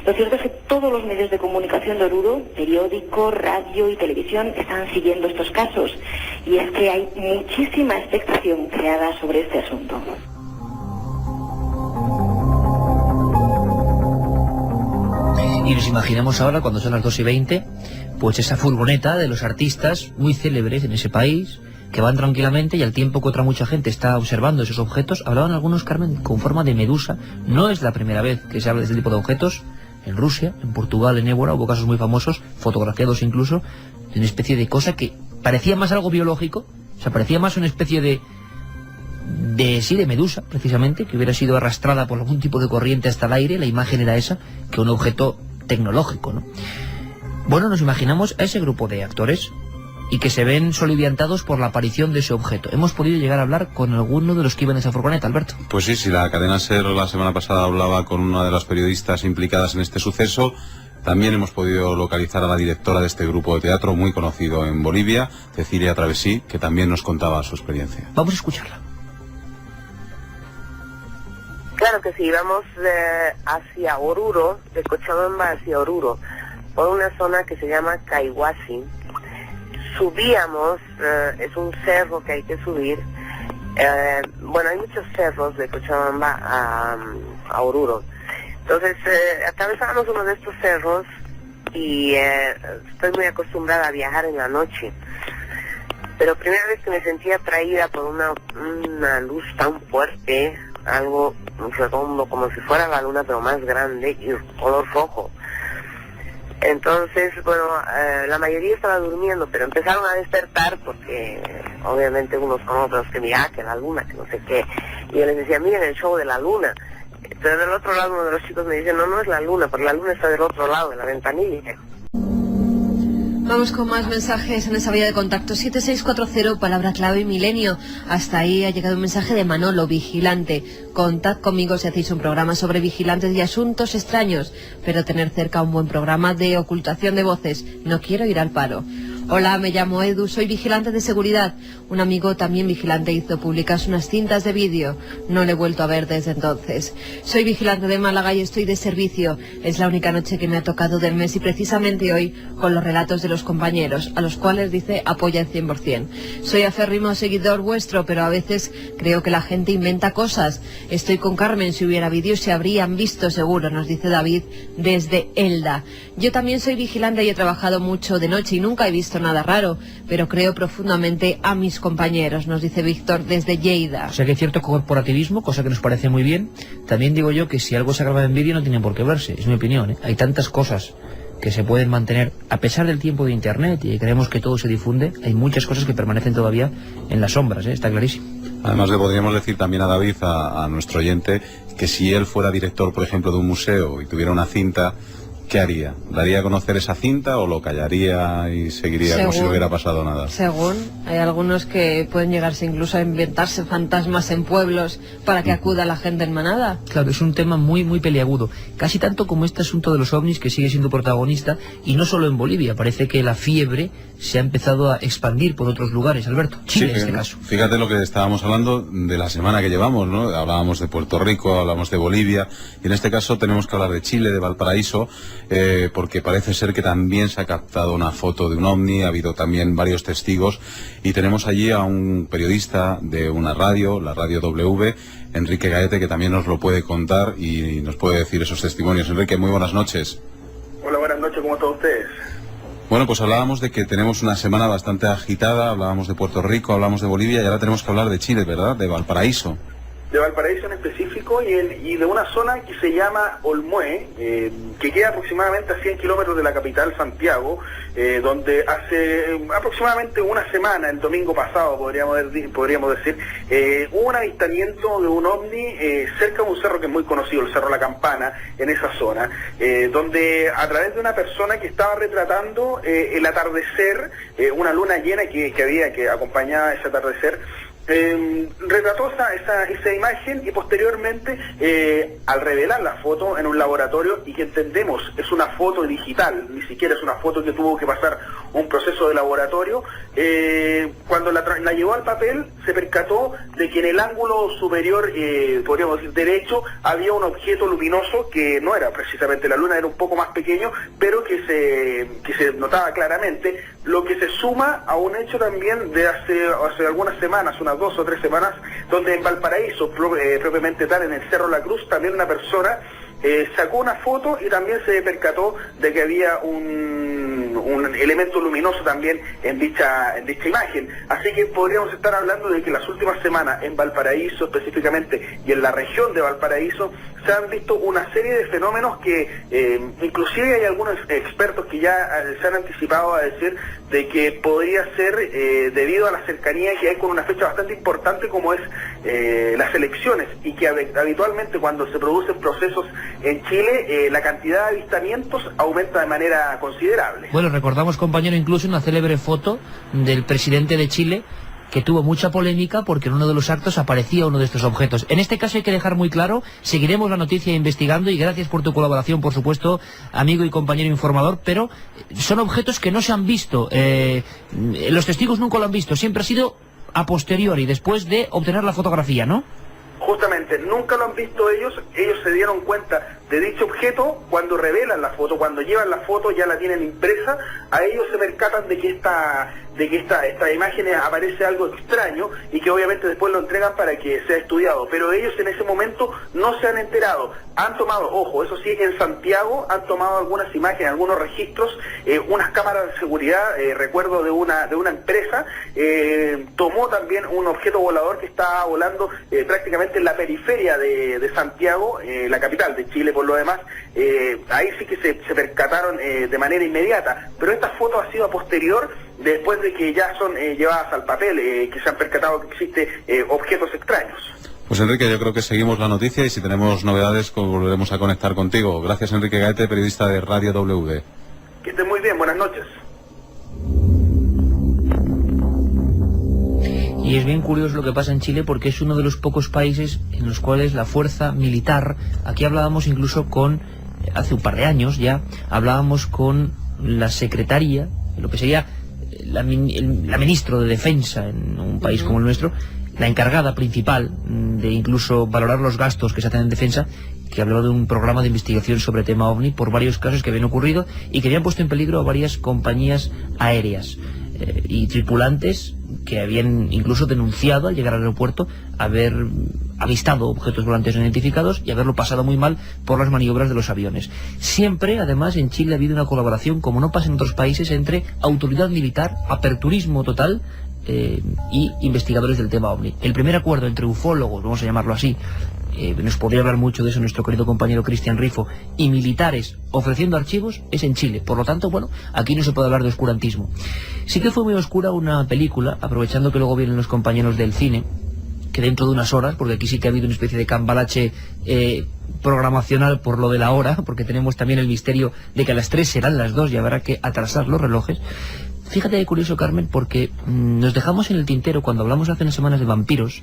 Lo cierto es que todos los medios de comunicación de Oruro, periódicos, radio y televisión, están siguiendo estos casos, y es que hay muchísima expectación creada sobre este asunto. Y nos imaginamos ahora, cuando son las 2:20, pues esa furgoneta de los artistas muy célebres en ese país, que van tranquilamente y al tiempo que otra mucha gente está observando esos objetos. Hablaban algunos, Carmen, con forma de medusa. No es la primera vez que se habla de este tipo de objetos. En Rusia, en Portugal, en Évora, hubo casos muy famosos, fotografiados incluso, de una especie de cosa que parecía más algo biológico, o sea, parecía más una especie de medusa, precisamente, que hubiera sido arrastrada por algún tipo de corriente hasta el aire. La imagen era esa, que un objeto tecnológico, ¿no? Bueno, nos imaginamos a ese grupo de actores y que se ven soliviantados por la aparición de ese objeto. Hemos podido llegar a hablar con alguno de los que iban en esa furgoneta, Alberto. Pues sí, la cadena SER la semana pasada hablaba con una de las periodistas implicadas en este suceso. También hemos podido localizar a la directora de este grupo de teatro, muy conocido en Bolivia, Cecilia Travesí, que también nos contaba su experiencia. Vamos a escucharla. Claro que sí, íbamos hacia Oruro, de Cochabamba hacia Oruro, por una zona que se llama Caihuasi. Subíamos, es un cerro que hay que subir. Bueno, hay muchos cerros de Cochabamba a Oruro. Entonces, atravesábamos uno de estos cerros y estoy muy acostumbrada a viajar en la noche. Pero primera vez que me sentía atraída por una luz tan fuerte, algo redondo, como si fuera la luna, pero más grande y color rojo. Entonces, bueno, la mayoría estaba durmiendo, pero empezaron a despertar porque obviamente unos con otros que mira, que la luna, que no sé qué. Y yo les decía, miren el show de la luna. Pero del otro lado uno de los chicos me dice, no es la luna, porque la luna está del otro lado de la ventanilla. Vamos con más mensajes en esa vía de contacto. 7640, palabra clave milenio. Hasta ahí ha llegado un mensaje de Manolo, vigilante. Contad conmigo si hacéis un programa sobre vigilantes y asuntos extraños, pero tener cerca un buen programa de ocultación de voces. No quiero ir al paro. Hola, me llamo Edu, soy vigilante de seguridad. Un amigo también vigilante hizo públicas unas cintas de vídeo. No le he vuelto a ver desde entonces. Soy vigilante de Málaga y estoy de servicio. Es la única noche que me ha tocado del mes y precisamente hoy con los relatos de los compañeros, a los cuales dice apoya el 100%. Soy aférrimo seguidor vuestro, pero a veces creo que la gente inventa cosas. Estoy con Carmen, si hubiera vídeos se habrían visto seguro, nos dice David desde Elda. Yo también soy vigilante y he trabajado mucho de noche y nunca he visto nada raro, pero creo profundamente a mis compañeros, nos dice Víctor desde Lleida. O sea que hay cierto corporativismo, cosa que nos parece muy bien. También digo yo que si algo se graba en vídeo no tiene por qué verse, es mi opinión, ¿eh? Hay tantas cosas que se pueden mantener a pesar del tiempo de internet y creemos que todo se difunde. Hay muchas cosas que permanecen todavía en las sombras, ¿eh? Está clarísimo. Además le podríamos decir también a David, a nuestro oyente, que si él fuera director, por ejemplo, de un museo y tuviera una cinta, ¿qué haría? ¿Daría a conocer esa cinta o lo callaría y seguiría como si no hubiera pasado nada? Según, hay algunos que pueden llegarse incluso a inventarse fantasmas en pueblos para que acuda la gente en manada. Claro, es un tema muy, muy peliagudo. Casi tanto como este asunto de los ovnis, que sigue siendo protagonista, y no solo en Bolivia. Parece que la fiebre se ha empezado a expandir por otros lugares, Alberto. Chile, sí, en este caso. Fíjate lo que estábamos hablando de la semana que llevamos, ¿no? Hablábamos de Puerto Rico, hablamos de Bolivia, y en este caso tenemos que hablar de Chile, de Valparaíso, porque parece ser que también se ha captado una foto de un ovni, ha habido también varios testigos, y tenemos allí a un periodista de una radio, la Radio W, Enrique Gaete, que también nos lo puede contar y nos puede decir esos testimonios. Enrique, muy buenas noches. Hola, buenas noches, ¿cómo están ustedes? Bueno, pues hablábamos de que tenemos una semana bastante agitada, hablábamos de Puerto Rico, hablamos de Bolivia y ahora tenemos que hablar de Chile, ¿verdad? De Valparaíso. De Valparaíso en específico y de una zona que se llama Olmué, que queda aproximadamente a 100 kilómetros de la capital, Santiago, donde hace aproximadamente una semana, el domingo pasado podríamos decir, hubo un avistamiento de un ovni cerca de un cerro que es muy conocido, el Cerro La Campana, en esa zona, donde a través de una persona que estaba retratando el atardecer, una luna llena que acompañaba ese atardecer, retrató esa imagen y posteriormente al revelar la foto en un laboratorio, y que entendemos es una foto digital, ni siquiera es una foto que tuvo que pasar un proceso de laboratorio, cuando la llevó al papel se percató de que en el ángulo superior, podríamos decir derecho, había un objeto luminoso que no era precisamente la luna, era un poco más pequeño, pero que se notaba claramente, lo que se suma a un hecho también de hace algunas semanas, unas 2 o 3 semanas, donde en Valparaíso, propiamente tal, en el Cerro La Cruz, también una persona sacó una foto y también se percató de que había un elemento luminoso también en dicha imagen. Así que podríamos estar hablando de que las últimas semanas en Valparaíso específicamente y en la región de Valparaíso se han visto una serie de fenómenos que inclusive hay algunos expertos que ya se han anticipado a decir de que podría ser debido a la cercanía que hay con una fecha bastante importante como es las elecciones, y que habitualmente cuando se producen procesos en Chile la cantidad de avistamientos aumenta de manera considerable. Bueno, recordamos, compañero, incluso una célebre foto del presidente de Chile que tuvo mucha polémica porque en uno de los actos aparecía uno de estos objetos. En este caso hay que dejar muy claro, seguiremos la noticia investigando, y gracias por tu colaboración, por supuesto, amigo y compañero informador, pero son objetos que no se han visto, los testigos nunca lo han visto, siempre ha sido a posteriori, después de obtener la fotografía, ¿no? Justamente, nunca lo han visto ellos se dieron cuenta de dicho objeto cuando revelan la foto, cuando llevan la foto, ya la tienen impresa, a ellos se percatan de que esta imagen aparece algo extraño y que obviamente después lo entregan para que sea estudiado, pero ellos en ese momento no se han enterado. Han tomado, ojo, eso sí, en Santiago han tomado algunas imágenes, algunos registros, unas cámaras de seguridad, recuerdo de una empresa, tomó también un objeto volador que estaba volando prácticamente en la periferia de Santiago, la capital de Chile por lo demás. Ahí sí que se percataron de manera inmediata, pero esta foto ha sido a posterior, después de que ya son llevadas al papel, que se han percatado que existen objetos extraños. Pues Enrique, yo creo que seguimos la noticia y si tenemos novedades volveremos a conectar contigo. Gracias, Enrique Gaete, periodista de Radio W. Que estén muy bien, buenas noches. Y es bien curioso lo que pasa en Chile porque es uno de los pocos países en los cuales la fuerza militar, aquí hablábamos incluso hace un par de años ya, hablábamos con la secretaria, lo que sería la ministra de Defensa en un país como el nuestro, la encargada principal de incluso valorar los gastos que se hacen en defensa, que hablaba de un programa de investigación sobre tema OVNI por varios casos que habían ocurrido y que habían puesto en peligro a varias compañías aéreas y tripulantes que habían incluso denunciado al llegar al aeropuerto haber avistado objetos volantes no identificados y haberlo pasado muy mal por las maniobras de los aviones. Siempre, además, en Chile ha habido una colaboración, como no pasa en otros países, entre autoridad militar, aperturismo total, y investigadores del tema OVNI. El primer acuerdo entre ufólogos, vamos a llamarlo así, nos podría hablar mucho de eso nuestro querido compañero Cristian Rifo, y militares ofreciendo archivos, es en Chile. Por lo tanto, bueno, aquí no se puede hablar de oscurantismo. Sí que fue muy oscura una película, aprovechando que luego vienen los compañeros del cine, que dentro de unas horas, porque aquí sí que ha habido una especie de cambalache programacional por lo de la hora, porque tenemos también el misterio de que a las 3 serán las 2 y habrá que atrasar los relojes. Fíjate qué curioso, Carmen, porque nos dejamos en el tintero, cuando hablamos hace unas semanas de vampiros,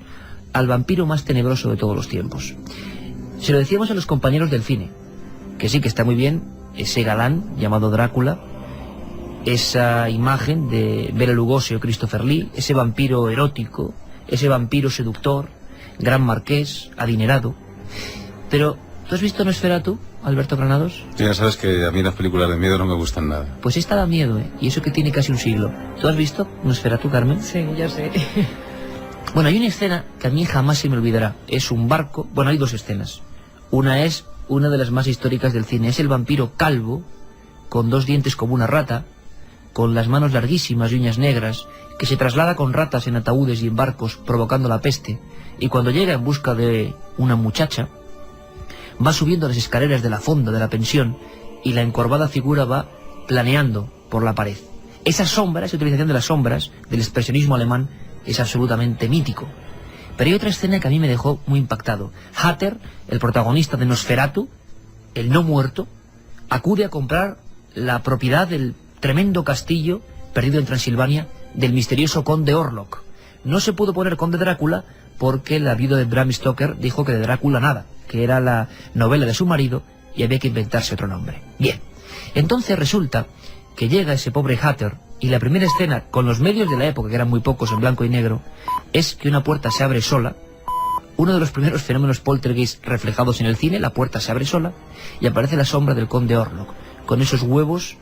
al vampiro más tenebroso de todos los tiempos. Se lo decíamos a los compañeros del cine, que sí que está muy bien ese galán llamado Drácula, esa imagen de Bela Lugosi o Christopher Lee, ese vampiro erótico, ese vampiro seductor, gran marqués, adinerado. Pero, ¿tú has visto Nosferatu, Alberto Granados? Sí, ya sabes que a mí las películas de miedo no me gustan nada. Pues esta da miedo, y eso que tiene casi un siglo. ¿Tú has visto Nosferatu, Carmen? Sí, ya sé. Bueno, hay una escena que a mí jamás se me olvidará. Es un barco, bueno, hay dos escenas. Una es una de las más históricas del cine. Es el vampiro calvo, con 2 dientes como una rata, con las manos larguísimas y uñas negras, que se traslada con ratas en ataúdes y en barcos, provocando la peste. Y cuando llega en busca de una muchacha, va subiendo las escaleras de la fonda de la pensión y la encorvada figura va planeando por la pared. Esa sombra, esa utilización de las sombras, del expresionismo alemán, es absolutamente mítico. Pero hay otra escena que a mí me dejó muy impactado. Hatter, el protagonista de Nosferatu, el no muerto, acude a comprar la propiedad del tremendo castillo perdido en Transilvania del misterioso conde Orlok. No se pudo poner conde Drácula porque la viuda de Bram Stoker dijo que de Drácula nada, que era la novela de su marido y había que inventarse otro nombre. Bien, entonces resulta que llega ese pobre Hatter y la primera escena, con los medios de la época, que eran muy pocos en blanco y negro, es que una puerta se abre sola. Uno de los primeros fenómenos poltergeist reflejados en el cine, la puerta se abre sola y aparece la sombra del conde Orlok, con esos huevos,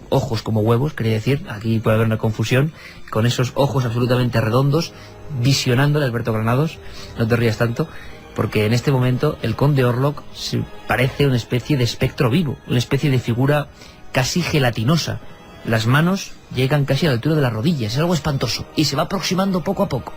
ojos como huevos, quería decir, aquí puede haber una confusión, con esos ojos absolutamente redondos, visionándole, Alberto Granados, no te rías tanto, porque en este momento el conde Orlok se parece una especie de espectro vivo, una especie de figura casi gelatinosa. Las manos llegan casi a la altura de las rodillas, es algo espantoso, y se va aproximando poco a poco.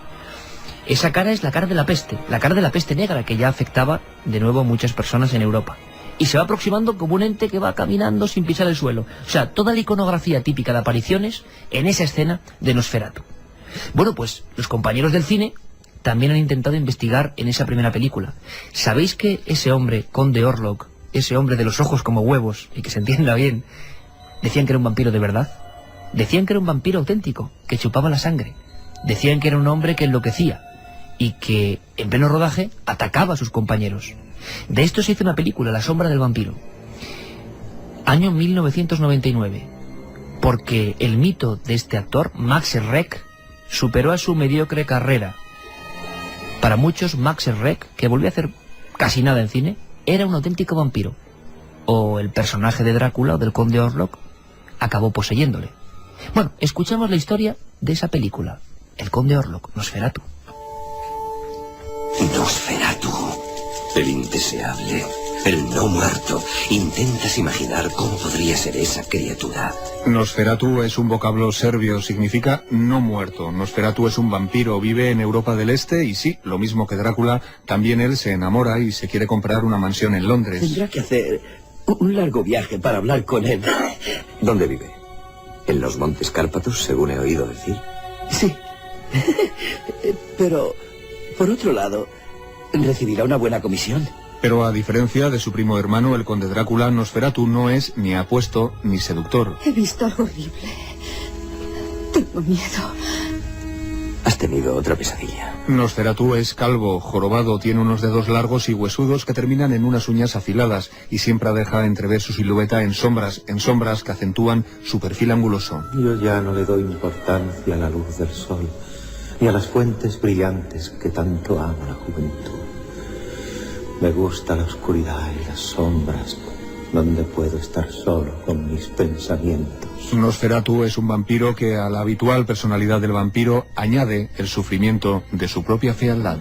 Esa cara es la cara de la peste negra, que ya afectaba de nuevo a muchas personas en Europa. Y se va aproximando como un ente que va caminando sin pisar el suelo. O sea, toda la iconografía típica de apariciones en esa escena de Nosferatu. Bueno, pues los compañeros del cine también han intentado investigar en esa primera película. ¿Sabéis que ese hombre, conde Orlok, ese hombre de los ojos como huevos, y que se entienda bien, decían que era un vampiro de verdad? Decían que era un vampiro auténtico, que chupaba la sangre. Decían que era un hombre que enloquecía y que en pleno rodaje atacaba a sus compañeros. De esto se hizo una película, La sombra del vampiro, año 1999, porque el mito de este actor, Max Schreck, superó a su mediocre carrera. Para muchos, Max Schreck, que volvió a hacer casi nada en cine, era un auténtico vampiro. O el personaje de Drácula o del conde Orlok acabó poseyéndole. Bueno, escuchamos la historia de esa película, El conde Orlok, Nosferatu. Nosferatu, el indeseable, el no muerto. ¿Intentas imaginar cómo podría ser esa criatura? Nosferatu es un vocablo serbio, significa no muerto. Nosferatu es un vampiro, vive en Europa del Este y sí, lo mismo que Drácula, también él se enamora y se quiere comprar una mansión en Londres. Tendrá que hacer un largo viaje para hablar con él. ¿Dónde vive? ¿En los Montes Cárpatos, según he oído decir? Sí. Pero, por otro lado, recibirá una buena comisión. Pero a diferencia de su primo hermano, el conde Drácula, Nosferatu no es ni apuesto ni seductor. He visto algo horrible. Tengo miedo. Has tenido otra pesadilla. Nosferatu es calvo, jorobado, tiene unos dedos largos y huesudos que terminan en unas uñas afiladas y siempre deja entrever su silueta en sombras que acentúan su perfil anguloso. Yo ya no le doy importancia a la luz del sol, ni a las fuentes brillantes que tanto ama la juventud. Me gusta la oscuridad y las sombras, donde puedo estar solo con mis pensamientos. Nosferatu es un vampiro que a la habitual personalidad del vampiro añade el sufrimiento de su propia fealdad.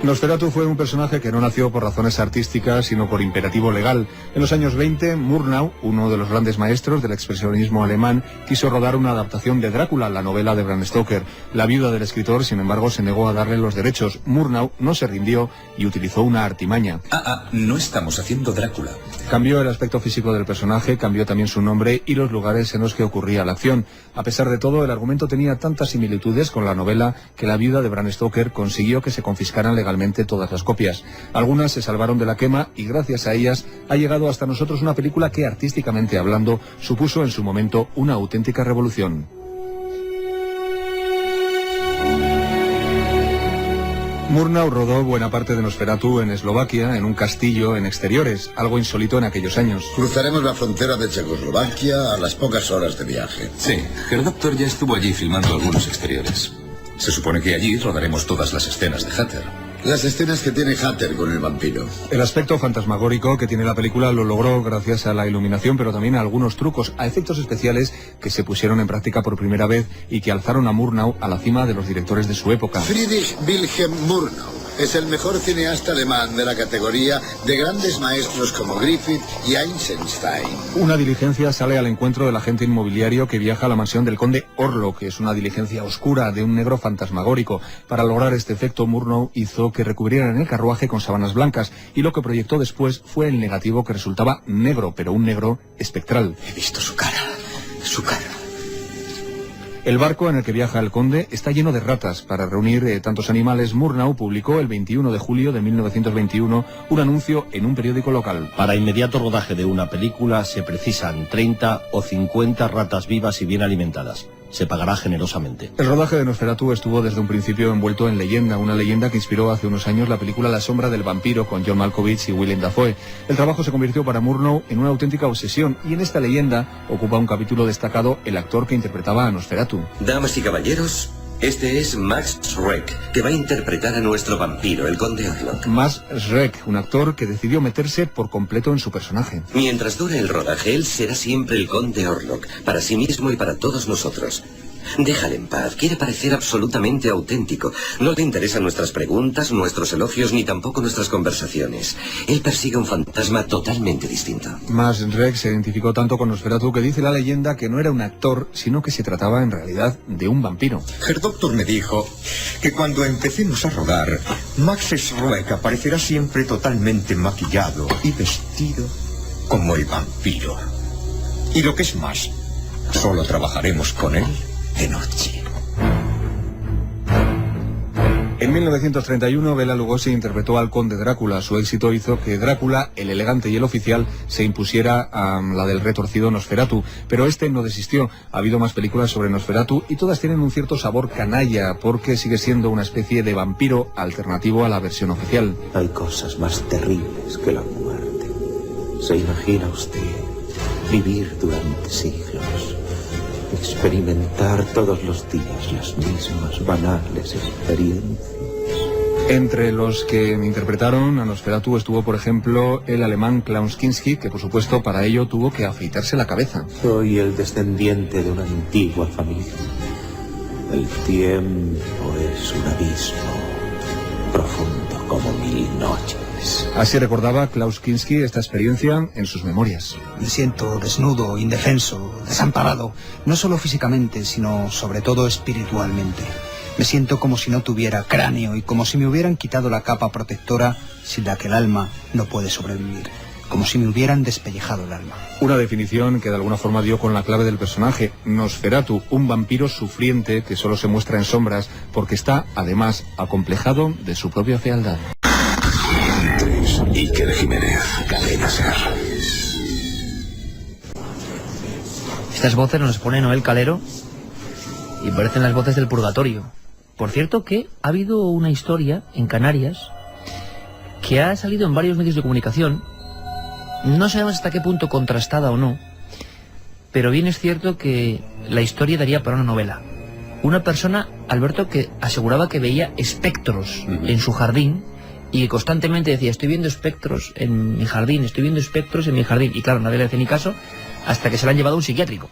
Nosferatu fue un personaje que no nació por razones artísticas, sino por imperativo legal. En los años 20, Murnau, uno de los grandes maestros del expresionismo alemán, quiso rodar una adaptación de Drácula, la novela de Bram Stoker. La viuda del escritor, sin embargo, se negó a darle los derechos. Murnau no se rindió y utilizó una artimaña. No estamos haciendo Drácula. Cambió el aspecto físico del personaje, cambió también su nombre y los lugares en los que ocurría la acción. A pesar de todo, el argumento tenía tantas similitudes con la novela que la viuda de Bram Stoker consiguió que se confiscaran legalmente todas las copias. Algunas se salvaron de la quema y gracias a ellas ha llegado hasta nosotros una película que, artísticamente hablando, supuso en su momento una auténtica revolución. Murnau rodó buena parte de Nosferatu en Eslovaquia, en un castillo en exteriores, algo insólito en aquellos años. Cruzaremos la frontera de Checoslovaquia a las pocas horas de viaje. Sí, el doctor ya estuvo allí filmando algunos exteriores. Se supone que allí rodaremos todas las escenas de Hatter. Las escenas que tiene Hatter con el vampiro. El aspecto fantasmagórico que tiene la película lo logró gracias a la iluminación, pero también a algunos trucos, a efectos especiales que se pusieron en práctica por primera vez y que alzaron a Murnau a la cima de los directores de su época. Friedrich Wilhelm Murnau es el mejor cineasta alemán de la categoría de grandes maestros como Griffith y Eisenstein. Una diligencia sale al encuentro del agente inmobiliario que viaja a la mansión del conde Orlok, que es una diligencia oscura de un negro fantasmagórico. Para lograr este efecto, Murnau hizo que recubrieran el carruaje con sábanas blancas y lo que proyectó después fue el negativo, que resultaba negro, pero un negro espectral. He visto su cara, su cara. El barco en el que viaja el conde está lleno de ratas. Para reunir tantos animales, Murnau publicó el 21 de julio de 1921 un anuncio en un periódico local. Para inmediato rodaje de una película se precisan 30 o 50 ratas vivas y bien alimentadas. Se pagará generosamente. El rodaje de Nosferatu estuvo desde un principio envuelto en leyenda, una leyenda que inspiró hace unos años la película La sombra del vampiro con John Malkovich y Willem Dafoe. El trabajo se convirtió para Murnau en una auténtica obsesión y en esta leyenda ocupa un capítulo destacado el actor que interpretaba a Nosferatu. Damas y caballeros, este es Max Schreck, que va a interpretar a nuestro vampiro, el conde Orlok. Max Schreck, un actor que decidió meterse por completo en su personaje. Mientras dure el rodaje, él será siempre el conde Orlok, para sí mismo y para todos nosotros. Déjale en paz. Quiere parecer absolutamente auténtico. No le interesan nuestras preguntas, nuestros elogios, ni tampoco nuestras conversaciones. Él persigue un fantasma totalmente distinto. Más Rex se identificó tanto con Nosferatu que dice la leyenda que no era un actor, sino que se trataba en realidad de un vampiro. El doctor me dijo que cuando empecemos a rodar, Max Schreck aparecerá siempre totalmente maquillado y vestido como el vampiro. Y lo que es más, solo trabajaremos con él de noche. En 1931, Bela Lugosi interpretó al conde Drácula. Su éxito hizo que Drácula, el elegante y el oficial, se impusiera a la del retorcido Nosferatu. Pero este no desistió. Ha habido más películas sobre Nosferatu y todas tienen un cierto sabor canalla, porque sigue siendo una especie de vampiro alternativo a la versión oficial. Hay cosas más terribles que la muerte. ¿Se imagina usted vivir durante siglos? Experimentar todos los días las mismas banales experiencias. Entre los que interpretaron a Nosferatu estuvo, por ejemplo, el alemán Klaus Kinski, que por supuesto para ello tuvo que afeitarse la cabeza. Soy el descendiente de una antigua familia. El tiempo es un abismo profundo como 1000 noches. Así recordaba Klaus Kinski esta experiencia en sus memorias. Me siento desnudo, indefenso, desamparado, no solo físicamente, sino sobre todo espiritualmente. Me siento como si no tuviera cráneo y como si me hubieran quitado la capa protectora sin la que el alma no puede sobrevivir. Como si me hubieran despellejado el alma. Una definición que de alguna forma dio con la clave del personaje. Nosferatu, un vampiro sufriente que solo se muestra en sombras porque está, además, acomplejado de su propia fealdad. Iker Jiménez, Cadena Ser. Estas voces nos pone Noel Calero y parecen las voces del purgatorio. Por cierto que ha habido una historia en Canarias que ha salido en varios medios de comunicación. No sabemos hasta qué punto contrastada o no, pero bien es cierto que la historia daría para una novela. Una persona, Alberto, que aseguraba que veía espectros en su jardín y que constantemente decía, estoy viendo espectros en mi jardín, estoy viendo espectros en mi jardín. Y claro, nadie le hace ni caso hasta que se lo han llevado a un psiquiátrico.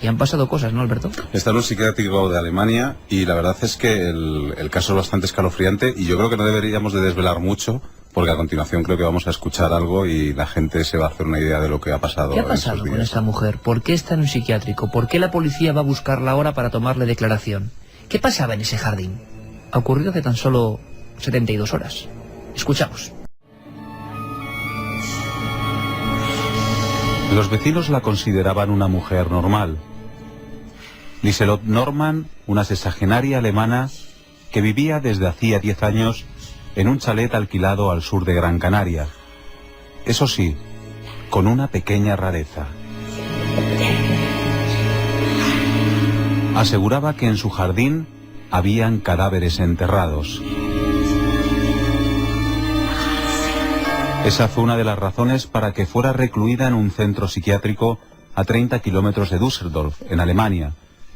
Y han pasado cosas, ¿no, Alberto? Está en un psiquiátrico de Alemania y la verdad es que el caso es bastante escalofriante y yo creo que no deberíamos de desvelar mucho porque a continuación creo que vamos a escuchar algo y la gente se va a hacer una idea de lo que ha pasado. ¿Qué ha pasado con esta mujer? ¿Por qué está en un psiquiátrico? ¿Por qué la policía va a buscarla ahora para tomarle declaración? ¿Qué pasaba en ese jardín? Ha ocurrido hace tan solo 72 horas. Escuchamos. Los vecinos la consideraban una mujer normal. Lieselot Norman, una sexagenaria alemana que vivía desde hacía 10 años en un chalet alquilado al sur de Gran Canaria. Eso sí, con una pequeña rareza. Aseguraba que en su jardín habían cadáveres enterrados. Esa fue una de las razones para que fuera recluida en un centro psiquiátrico a 30 kilómetros de Düsseldorf, en Alemania,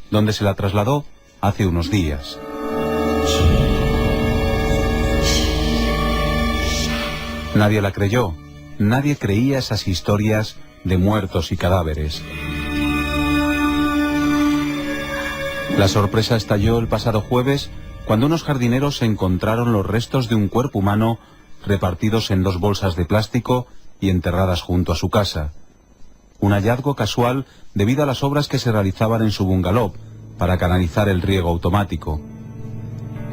donde se la trasladó hace unos días. Nadie la creyó, nadie creía esas historias de muertos y cadáveres. La sorpresa estalló el pasado jueves cuando unos jardineros encontraron los restos de un cuerpo humano repartidos en 2 bolsas de plástico y enterradas junto a su casa. Un hallazgo casual debido a las obras que se realizaban en su bungalow para canalizar el riego automático.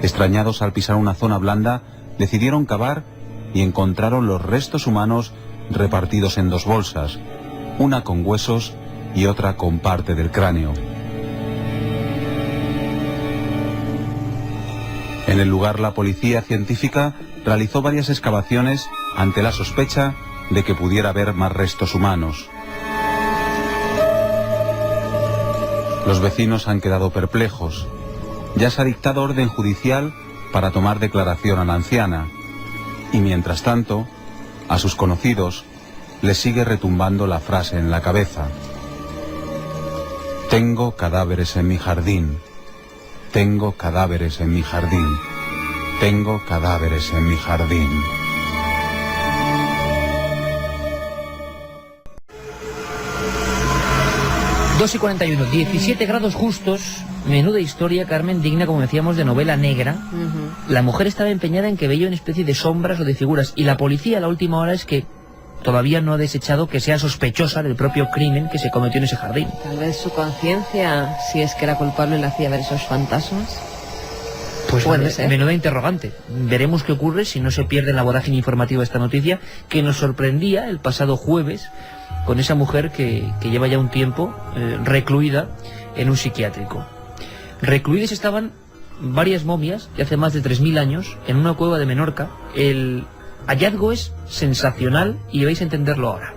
Extrañados al pisar una zona blanda, decidieron cavar y encontraron los restos humanos repartidos en 2 bolsas, una con huesos y otra con parte del cráneo. En el lugar, la policía científica realizó varias excavaciones ante la sospecha de que pudiera haber más restos humanos. Los vecinos han quedado perplejos. Ya se ha dictado orden judicial para tomar declaración a la anciana. Y mientras tanto, a sus conocidos les sigue retumbando la frase en la cabeza. Tengo cadáveres en mi jardín. Tengo cadáveres en mi jardín. Tengo cadáveres en mi jardín. 2:41, 17 grados justos, menuda historia, Carmen, digna, como decíamos, de novela negra. La mujer estaba empeñada en que veía una especie de sombras o de figuras, y la policía a la última hora es que todavía no ha desechado que sea sospechosa del propio crimen que se cometió en ese jardín. Tal vez su conciencia, si es que era culpable, le hacía ver esos fantasmas. Pues puede ser. Menuda interrogante. Veremos qué ocurre si no se pierde en la vorágine informativa esta noticia, que nos sorprendía el pasado jueves con esa mujer que lleva ya un tiempo recluida en un psiquiátrico. Recluidas estaban varias momias de hace más de 3.000 años en una cueva de Menorca. El hallazgo es sensacional y vais a entenderlo ahora.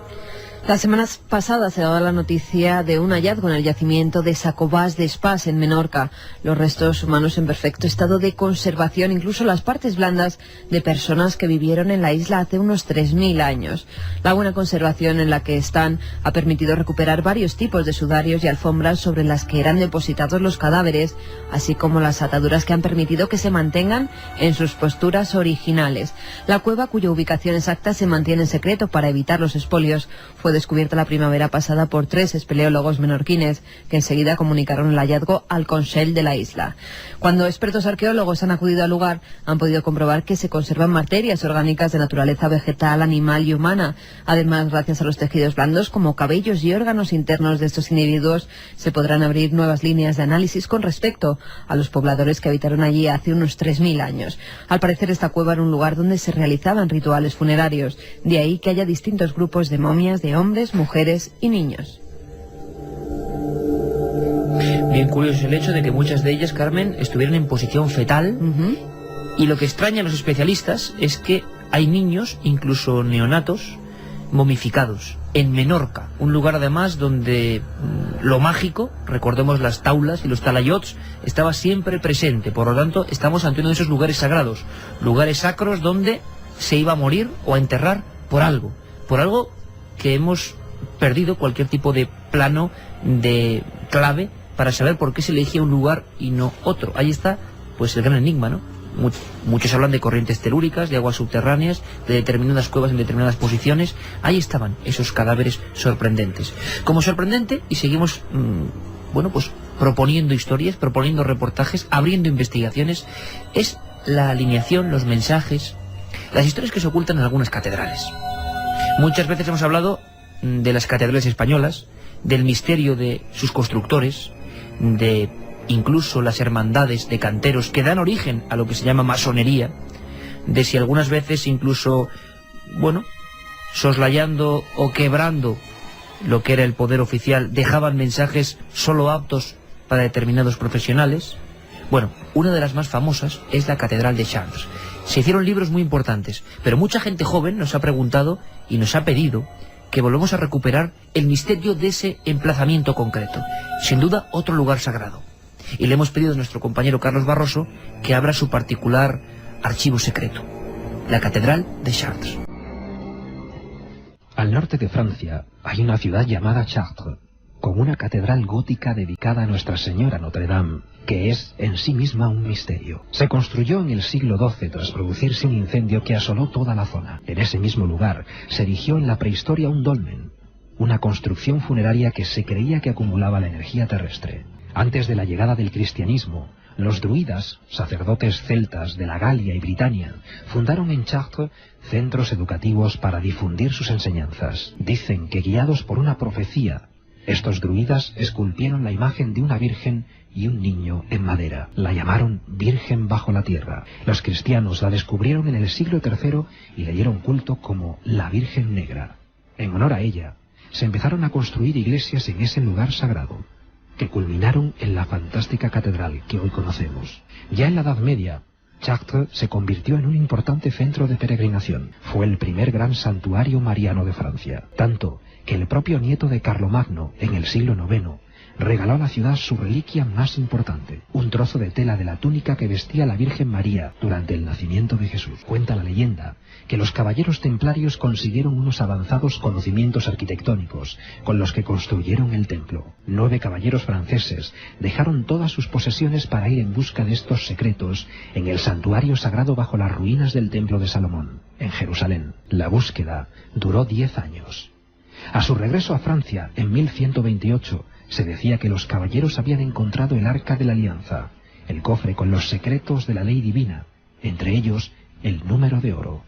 Las semanas pasadas se daba la noticia de un hallazgo en el yacimiento de Sacobàs d'Espàs, en Menorca. Los restos humanos en perfecto estado de conservación, incluso las partes blandas de personas que vivieron en la isla hace unos 3.000 años. La buena conservación en la que están ha permitido recuperar varios tipos de sudarios y alfombras sobre las que eran depositados los cadáveres, así como las ataduras que han permitido que se mantengan en sus posturas originales. La cueva, cuya ubicación exacta se mantiene en secreto para evitar los expolios, fue descubierta la primavera pasada por 3 espeleólogos menorquines, que enseguida comunicaron el hallazgo al Consell de la isla. Cuando expertos arqueólogos han acudido al lugar, han podido comprobar que se conservan materias orgánicas de naturaleza vegetal, animal y humana. Además, gracias a los tejidos blandos, como cabellos y órganos internos de estos individuos, se podrán abrir nuevas líneas de análisis con respecto a los pobladores que habitaron allí hace unos 3.000 años. Al parecer, esta cueva era un lugar donde se realizaban rituales funerarios, de ahí que haya distintos grupos de momias de hombres, mujeres y niños. Bien curioso el hecho de que muchas de ellas, Carmen, estuvieran en posición fetal, y lo que extraña a los especialistas es que hay niños, incluso neonatos, momificados en Menorca, un lugar además donde lo mágico, recordemos las taulas y los talayots, estaba siempre presente. Por lo tanto, estamos ante uno de esos lugares sagrados, lugares sacros donde se iba a morir o a enterrar por algo que hemos perdido cualquier tipo de plano de clave para saber por qué se elegía un lugar y no otro. Ahí está pues el gran enigma, ¿no? Muchos hablan de corrientes telúricas, de aguas subterráneas, de determinadas cuevas en determinadas posiciones. Ahí estaban esos cadáveres sorprendentes. Como sorprendente, y seguimos pues proponiendo historias, proponiendo reportajes, abriendo investigaciones, es la alineación, los mensajes, las historias que se ocultan en algunas catedrales. Muchas veces hemos hablado de las catedrales españolas, del misterio de sus constructores, de incluso las hermandades de canteros que dan origen a lo que se llama masonería, de si algunas veces incluso, soslayando o quebrando lo que era el poder oficial, dejaban mensajes solo aptos para determinados profesionales. Una de las más famosas es la Catedral de Chartres. Se hicieron libros muy importantes, pero mucha gente joven nos ha preguntado y nos ha pedido que volvamos a recuperar el misterio de ese emplazamiento concreto. Sin duda, otro lugar sagrado. Y le hemos pedido a nuestro compañero Carlos Barroso que abra su particular archivo secreto, la Catedral de Chartres. Al norte de Francia hay una ciudad llamada Chartres, con una catedral gótica dedicada a Nuestra Señora Notre Dame, que es en sí misma un misterio. Se construyó en el siglo XII tras producirse un incendio que asoló toda la zona. En ese mismo lugar se erigió en la prehistoria un dolmen, una construcción funeraria que se creía que acumulaba la energía terrestre. Antes de la llegada del cristianismo, los druidas, sacerdotes celtas de la Galia y Britania, fundaron en Chartres centros educativos para difundir sus enseñanzas. Dicen que, guiados por una profecía, estos druidas esculpieron la imagen de una virgen y un niño en madera. La llamaron Virgen bajo la tierra. Los cristianos la descubrieron en el siglo III y le dieron culto como la Virgen Negra. En honor a ella, se empezaron a construir iglesias en ese lugar sagrado, que culminaron en la fantástica catedral que hoy conocemos. Ya en la Edad Media, Chartres se convirtió en un importante centro de peregrinación. Fue el primer gran santuario mariano de Francia, tanto que el propio nieto de Carlomagno, en el siglo IX, regaló a la ciudad su reliquia más importante, un trozo de tela de la túnica que vestía la Virgen María durante el nacimiento de Jesús. Cuenta la leyenda que los caballeros templarios consiguieron unos avanzados conocimientos arquitectónicos con los que construyeron el templo. 9 caballeros franceses dejaron todas sus posesiones para ir en busca de estos secretos en el santuario sagrado bajo las ruinas del templo de Salomón, en Jerusalén. La búsqueda duró 10 años. A su regreso a Francia, en 1128, Se decía que los caballeros habían encontrado el Arca de la Alianza, el cofre con los secretos de la ley divina, entre ellos el número de oro,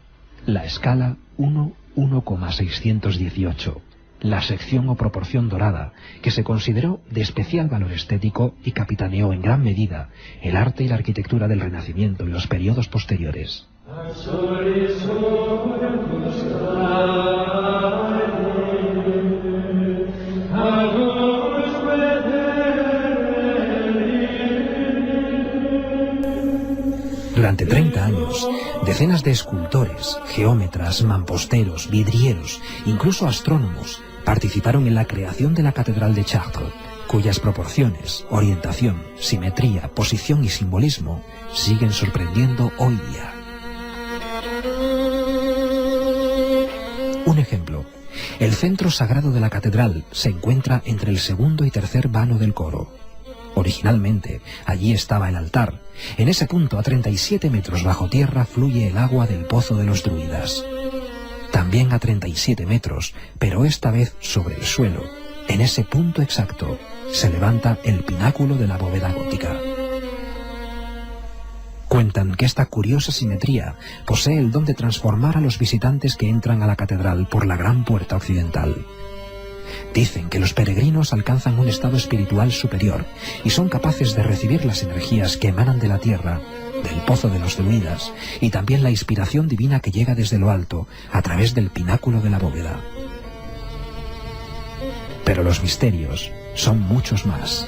la escala 1,618, la sección o proporción dorada, que se consideró de especial valor estético y capitaneó en gran medida el arte y la arquitectura del Renacimiento y los periodos posteriores. Durante 30 años, decenas de escultores, geómetras, mamposteros, vidrieros, incluso astrónomos, participaron en la creación de la Catedral de Chartres, cuyas proporciones, orientación, simetría, posición y simbolismo siguen sorprendiendo hoy día. Un ejemplo, el centro sagrado de la catedral se encuentra entre el segundo y tercer vano del coro. Originalmente, allí estaba el altar. En ese punto, a 37 metros bajo tierra, fluye el agua del Pozo de los Druidas. También a 37 metros, pero esta vez sobre el suelo, en ese punto exacto, se levanta el pináculo de la bóveda gótica. Cuentan que esta curiosa simetría posee el don de transformar a los visitantes que entran a la catedral por la gran puerta occidental. Dicen que los peregrinos alcanzan un estado espiritual superior y son capaces de recibir las energías que emanan de la tierra, del Pozo de los Druidas, y también la inspiración divina que llega desde lo alto a través del pináculo de la bóveda. Pero los misterios son muchos más.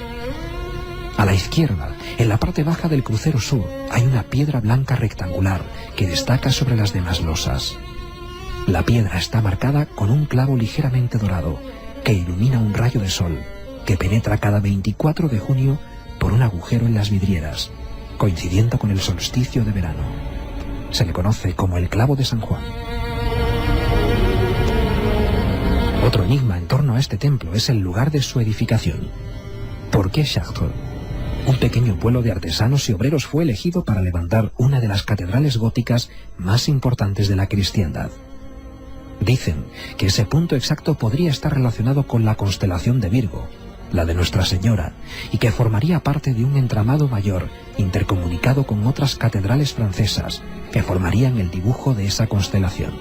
A la izquierda, en la parte baja del crucero sur, hay una piedra blanca rectangular que destaca sobre las demás losas. La piedra está marcada con un clavo ligeramente dorado que ilumina un rayo de sol que penetra cada 24 de junio por un agujero en las vidrieras, coincidiendo con el solsticio de verano. Se le conoce como el clavo de San Juan. Otro enigma en torno a este templo es el lugar de su edificación. ¿Por qué Chartres? Un pequeño pueblo de artesanos y obreros fue elegido para levantar una de las catedrales góticas más importantes de la cristiandad. Dicen que ese punto exacto podría estar relacionado con la constelación de Virgo, la de Nuestra Señora, y que formaría parte de un entramado mayor intercomunicado con otras catedrales francesas que formarían el dibujo de esa constelación.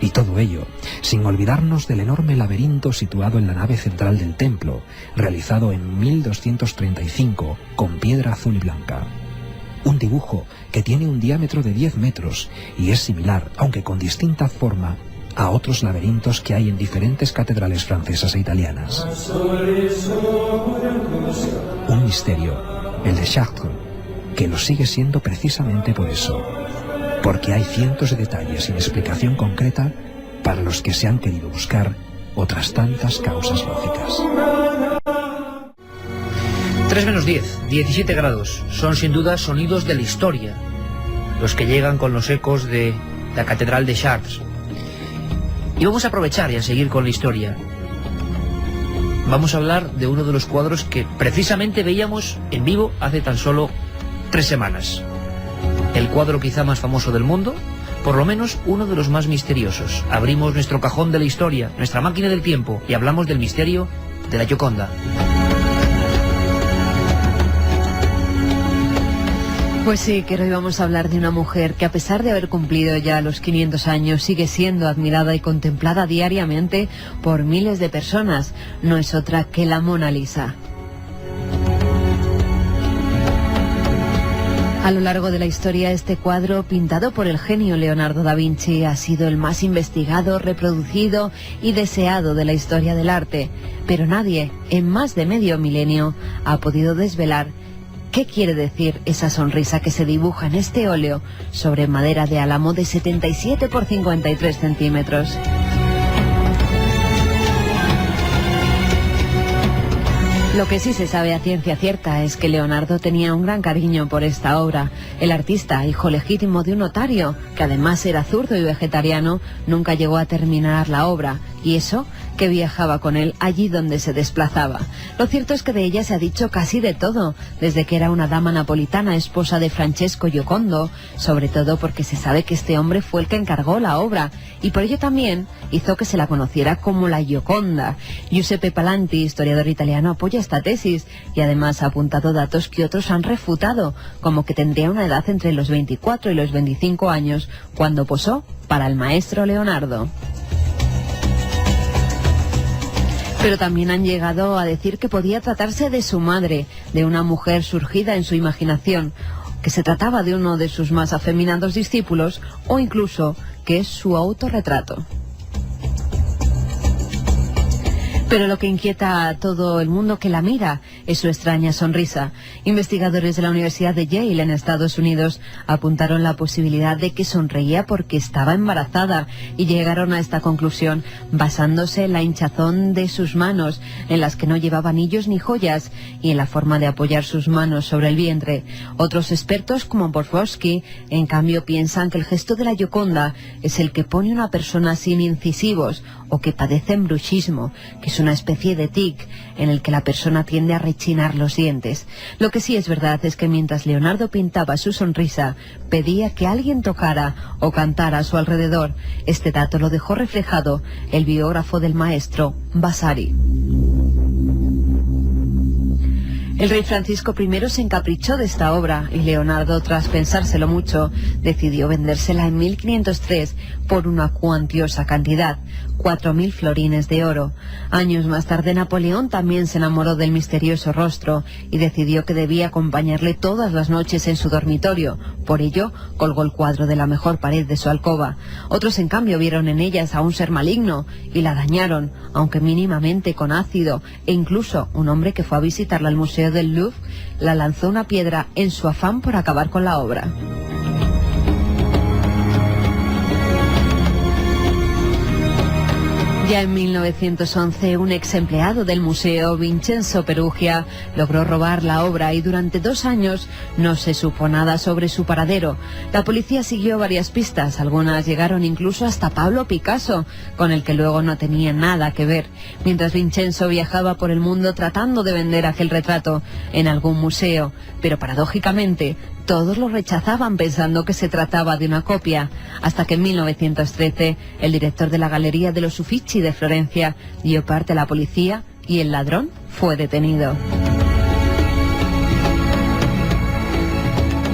Y todo ello sin olvidarnos del enorme laberinto situado en la nave central del templo, realizado en 1235 con piedra azul y blanca. Un dibujo que tiene un diámetro de 10 metros y es similar, aunque con distinta forma, a otros laberintos que hay en diferentes catedrales francesas e italianas. Un misterio, el de Chartres, que lo sigue siendo precisamente por eso, porque hay cientos de detalles sin explicación concreta para los que se han querido buscar otras tantas causas lógicas. 3 menos 10, 17 grados. Son sin duda sonidos de la historia, los que llegan con los ecos de la Catedral de Chartres. Y vamos a aprovechar y a seguir con la historia. Vamos a hablar de uno de los cuadros que precisamente veíamos en vivo hace tan solo 3 semanas. El cuadro quizá más famoso del mundo, por lo menos uno de los más misteriosos. Abrimos nuestro cajón de la historia, nuestra máquina del tiempo, y hablamos del misterio de la Gioconda. Pues sí, que hoy vamos a hablar de una mujer que, a pesar de haber cumplido ya los 500 años, sigue siendo admirada y contemplada diariamente por miles de personas. No es otra que la Mona Lisa. A lo largo de la historia, este cuadro, pintado por el genio Leonardo da Vinci, ha sido el más investigado, reproducido y deseado de la historia del arte. Pero nadie, en más de medio milenio, ha podido desvelar ¿qué quiere decir esa sonrisa que se dibuja en este óleo sobre madera de álamo de 77 por 53 centímetros? Lo que sí se sabe a ciencia cierta es que Leonardo tenía un gran cariño por esta obra. El artista, hijo legítimo de un notario, que además era zurdo y vegetariano, nunca llegó a terminar la obra y eso que viajaba con él allí donde se desplazaba. Lo cierto es que de ella se ha dicho casi de todo, desde que era una dama napolitana, esposa de Francesco Giocondo, sobre todo porque se sabe que este hombre fue el que encargó la obra, y por ello también hizo que se la conociera como la Gioconda. Giuseppe Palanti, historiador italiano, apoya esta tesis, y además ha apuntado datos que otros han refutado, como que tendría una edad entre los 24 y los 25 años, cuando posó para el maestro Leonardo. Pero también han llegado a decir que podía tratarse de su madre, de una mujer surgida en su imaginación, que se trataba de uno de sus más afeminados discípulos, o incluso que es su autorretrato. Pero lo que inquieta a todo el mundo que la mira es su extraña sonrisa. Investigadores de la Universidad de Yale en Estados Unidos apuntaron la posibilidad de que sonreía porque estaba embarazada y llegaron a esta conclusión basándose en la hinchazón de sus manos, en las que no llevaba anillos ni joyas, y en la forma de apoyar sus manos sobre el vientre. Otros expertos, como Borowski, en cambio piensan que el gesto de la Gioconda es el que pone una persona sin incisivos o que padece bruxismo, que es una especie de tic en el que la persona tiende a rechinar los dientes. Lo que sí es verdad es que mientras Leonardo pintaba su sonrisa, pedía que alguien tocara o cantara a su alrededor. Este dato lo dejó reflejado el biógrafo del maestro, Vasari. El rey Francisco I se encaprichó de esta obra y Leonardo, tras pensárselo mucho, decidió vendérsela en 1503 por una cuantiosa cantidad, 4.000 florines de oro. Años más tarde Napoleón también se enamoró del misterioso rostro y decidió que debía acompañarle todas las noches en su dormitorio. Por ello, colgó el cuadro de la mejor pared de su alcoba. Otros, en cambio, vieron en ellas a un ser maligno y la dañaron, aunque mínimamente con ácido, e incluso un hombre que fue a visitarla al Museo del Louvre la lanzó una piedra en su afán por acabar con la obra. Ya en 1911, un ex empleado del museo, Vincenzo Perugia, logró robar la obra y durante 2 años no se supo nada sobre su paradero. La policía siguió varias pistas, algunas llegaron incluso hasta Pablo Picasso, con el que luego no tenía nada que ver. Mientras Vincenzo viajaba por el mundo tratando de vender aquel retrato en algún museo, pero paradójicamente todos lo rechazaban pensando que se trataba de una copia, hasta que en 1913 el director de la Galería de los Uffizi de Florencia dio parte a la policía y el ladrón fue detenido.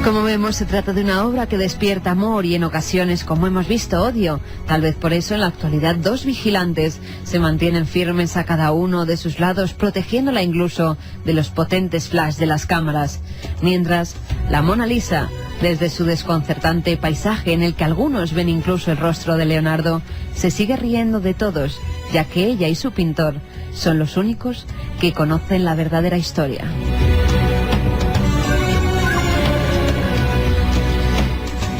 Como vemos, se trata de una obra que despierta amor y en ocasiones, como hemos visto, odio. Tal vez por eso en la actualidad 2 vigilantes se mantienen firmes a cada uno de sus lados, protegiéndola incluso de los potentes flash de las cámaras. Mientras, la Mona Lisa, desde su desconcertante paisaje en el que algunos ven incluso el rostro de Leonardo, se sigue riendo de todos, ya que ella y su pintor son los únicos que conocen la verdadera historia.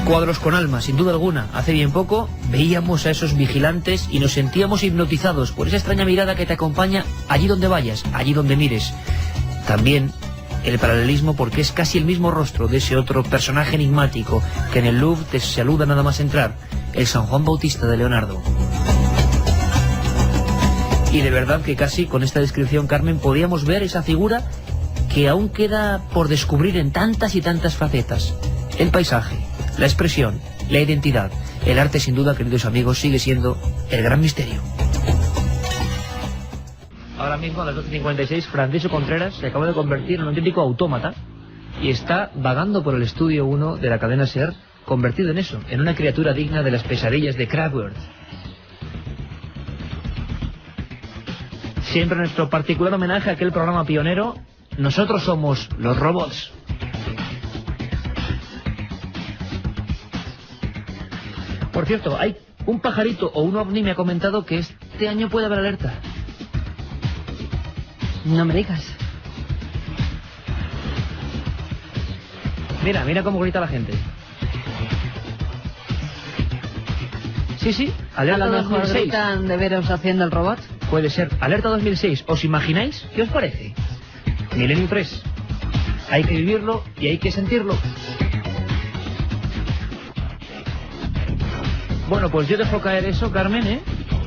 Cuadros con alma, sin duda alguna. Hace bien poco veíamos a esos vigilantes y nos sentíamos hipnotizados por esa extraña mirada que te acompaña allí donde vayas, allí donde mires. También el paralelismo porque es casi el mismo rostro de ese otro personaje enigmático que en el Louvre te saluda nada más entrar, el San Juan Bautista de Leonardo. Y de verdad que casi con esta descripción, Carmen, podíamos ver esa figura que aún queda por descubrir en tantas y tantas facetas. El paisaje, la expresión, la identidad, el arte, sin duda, queridos amigos, sigue siendo el gran misterio. Ahora mismo, a las 12:56, Francisco Contreras se acaba de convertir en un auténtico autómata y está vagando por el estudio 1 de la cadena SER, convertido en eso, en una criatura digna de las pesadillas de Kraftwerk. Siempre nuestro particular homenaje a aquel programa pionero, Nosotros somos los robots. Por cierto, hay un pajarito o un ovni me ha comentado que este año puede haber alerta. No me digas. Mira cómo grita la gente. Sí, alerta 2006. ¿Gritan de veros haciendo el robot? Puede ser, alerta 2006. ¿Os imagináis? ¿Qué os parece? Milenio 3. Hay que vivirlo y hay que sentirlo. Bueno, pues yo dejo caer eso, Carmen,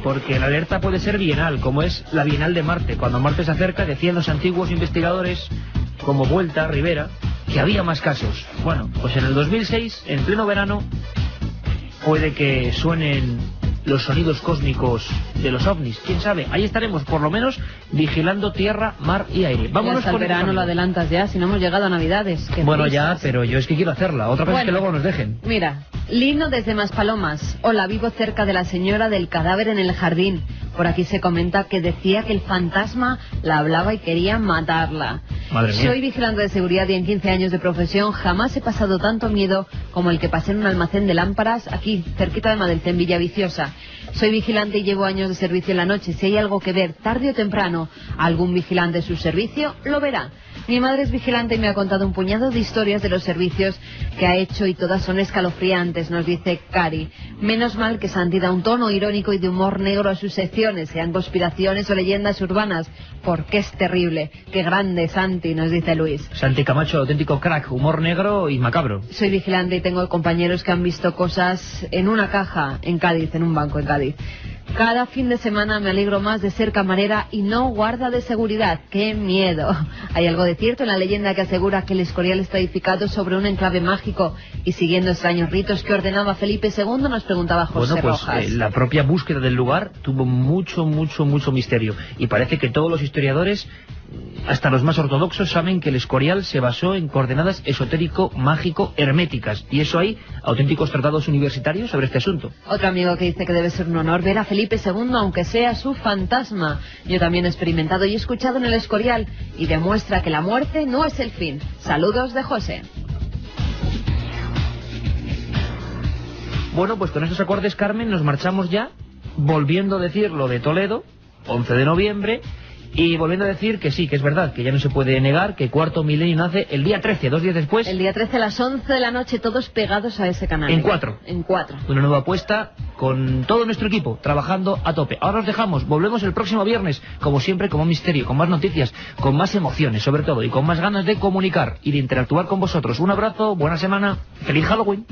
porque la alerta puede ser bienal, como es la Bienal de Marte. Cuando Marte se acerca, decían los antiguos investigadores, como Vuelta, Rivera, que había más casos. Bueno, pues en el 2006, en pleno verano, puede que suenen los sonidos cósmicos de los ovnis. ¿Quién sabe? Ahí estaremos, por lo menos, vigilando tierra, mar y aire. Vámonos al con verano, lo adelantas ya, si no hemos llegado a Navidades. Bueno, ya, pero yo es que quiero hacerla. Otra cosa es que luego nos dejen. Mira, Lino desde Maspalomas. Hola, vivo cerca de la señora del cadáver en el jardín. Por aquí se comenta que decía que el fantasma la hablaba y quería matarla. Madre mía. Soy vigilante de seguridad y en 15 años de profesión jamás he pasado tanto miedo como el que pasé en un almacén de lámparas aquí, cerquita de Madelcén, Villaviciosa. Soy vigilante y llevo años de servicio en la noche. Si hay algo que ver, tarde o temprano, algún vigilante de su servicio lo verá. Mi madre es vigilante y me ha contado un puñado de historias de los servicios que ha hecho y todas son escalofriantes, nos dice Cari. Menos mal que Santi da un tono irónico y de humor negro a sus secciones, sean conspiraciones o leyendas urbanas, porque es terrible. Qué grande Santi, nos dice Luis. Santi Camacho, auténtico crack, humor negro y macabro. Soy vigilante y tengo compañeros que han visto cosas en una caja en Cádiz, en un banco en Cádiz. Cada fin de semana me alegro más de ser camarera y no guarda de seguridad. ¡Qué miedo! Hay algo de cierto en la leyenda que asegura que el Escorial está edificado sobre un enclave mágico y siguiendo extraños ritos que ordenaba Felipe II, nos preguntaba José Rojas. La propia búsqueda del lugar tuvo mucho misterio. Y parece que todos los historiadores, hasta los más ortodoxos, saben que el Escorial se basó en coordenadas esotérico-mágico-herméticas. Y eso hay auténticos tratados universitarios sobre este asunto. Otro amigo que dice que debe ser un honor ver a Felipe II, aunque sea su fantasma. Yo también he experimentado y escuchado en el Escorial y demuestra que la muerte no es el fin. Saludos de José. Bueno, pues con estos acordes, Carmen, nos marchamos ya, volviendo a decir lo de Toledo, 11 de noviembre, y volviendo a decir que sí, que es verdad, que ya no se puede negar que Cuarto Milenio nace el día 13, 2 días después. El día 13 a las 11 de la noche, todos pegados a ese canal. En 4. En 4. Una nueva apuesta con todo nuestro equipo, trabajando a tope. Ahora os dejamos, volvemos el próximo viernes, como siempre, con más misterio, con más noticias, con más emociones, sobre todo, y con más ganas de comunicar y de interactuar con vosotros. Un abrazo, buena semana, feliz Halloween.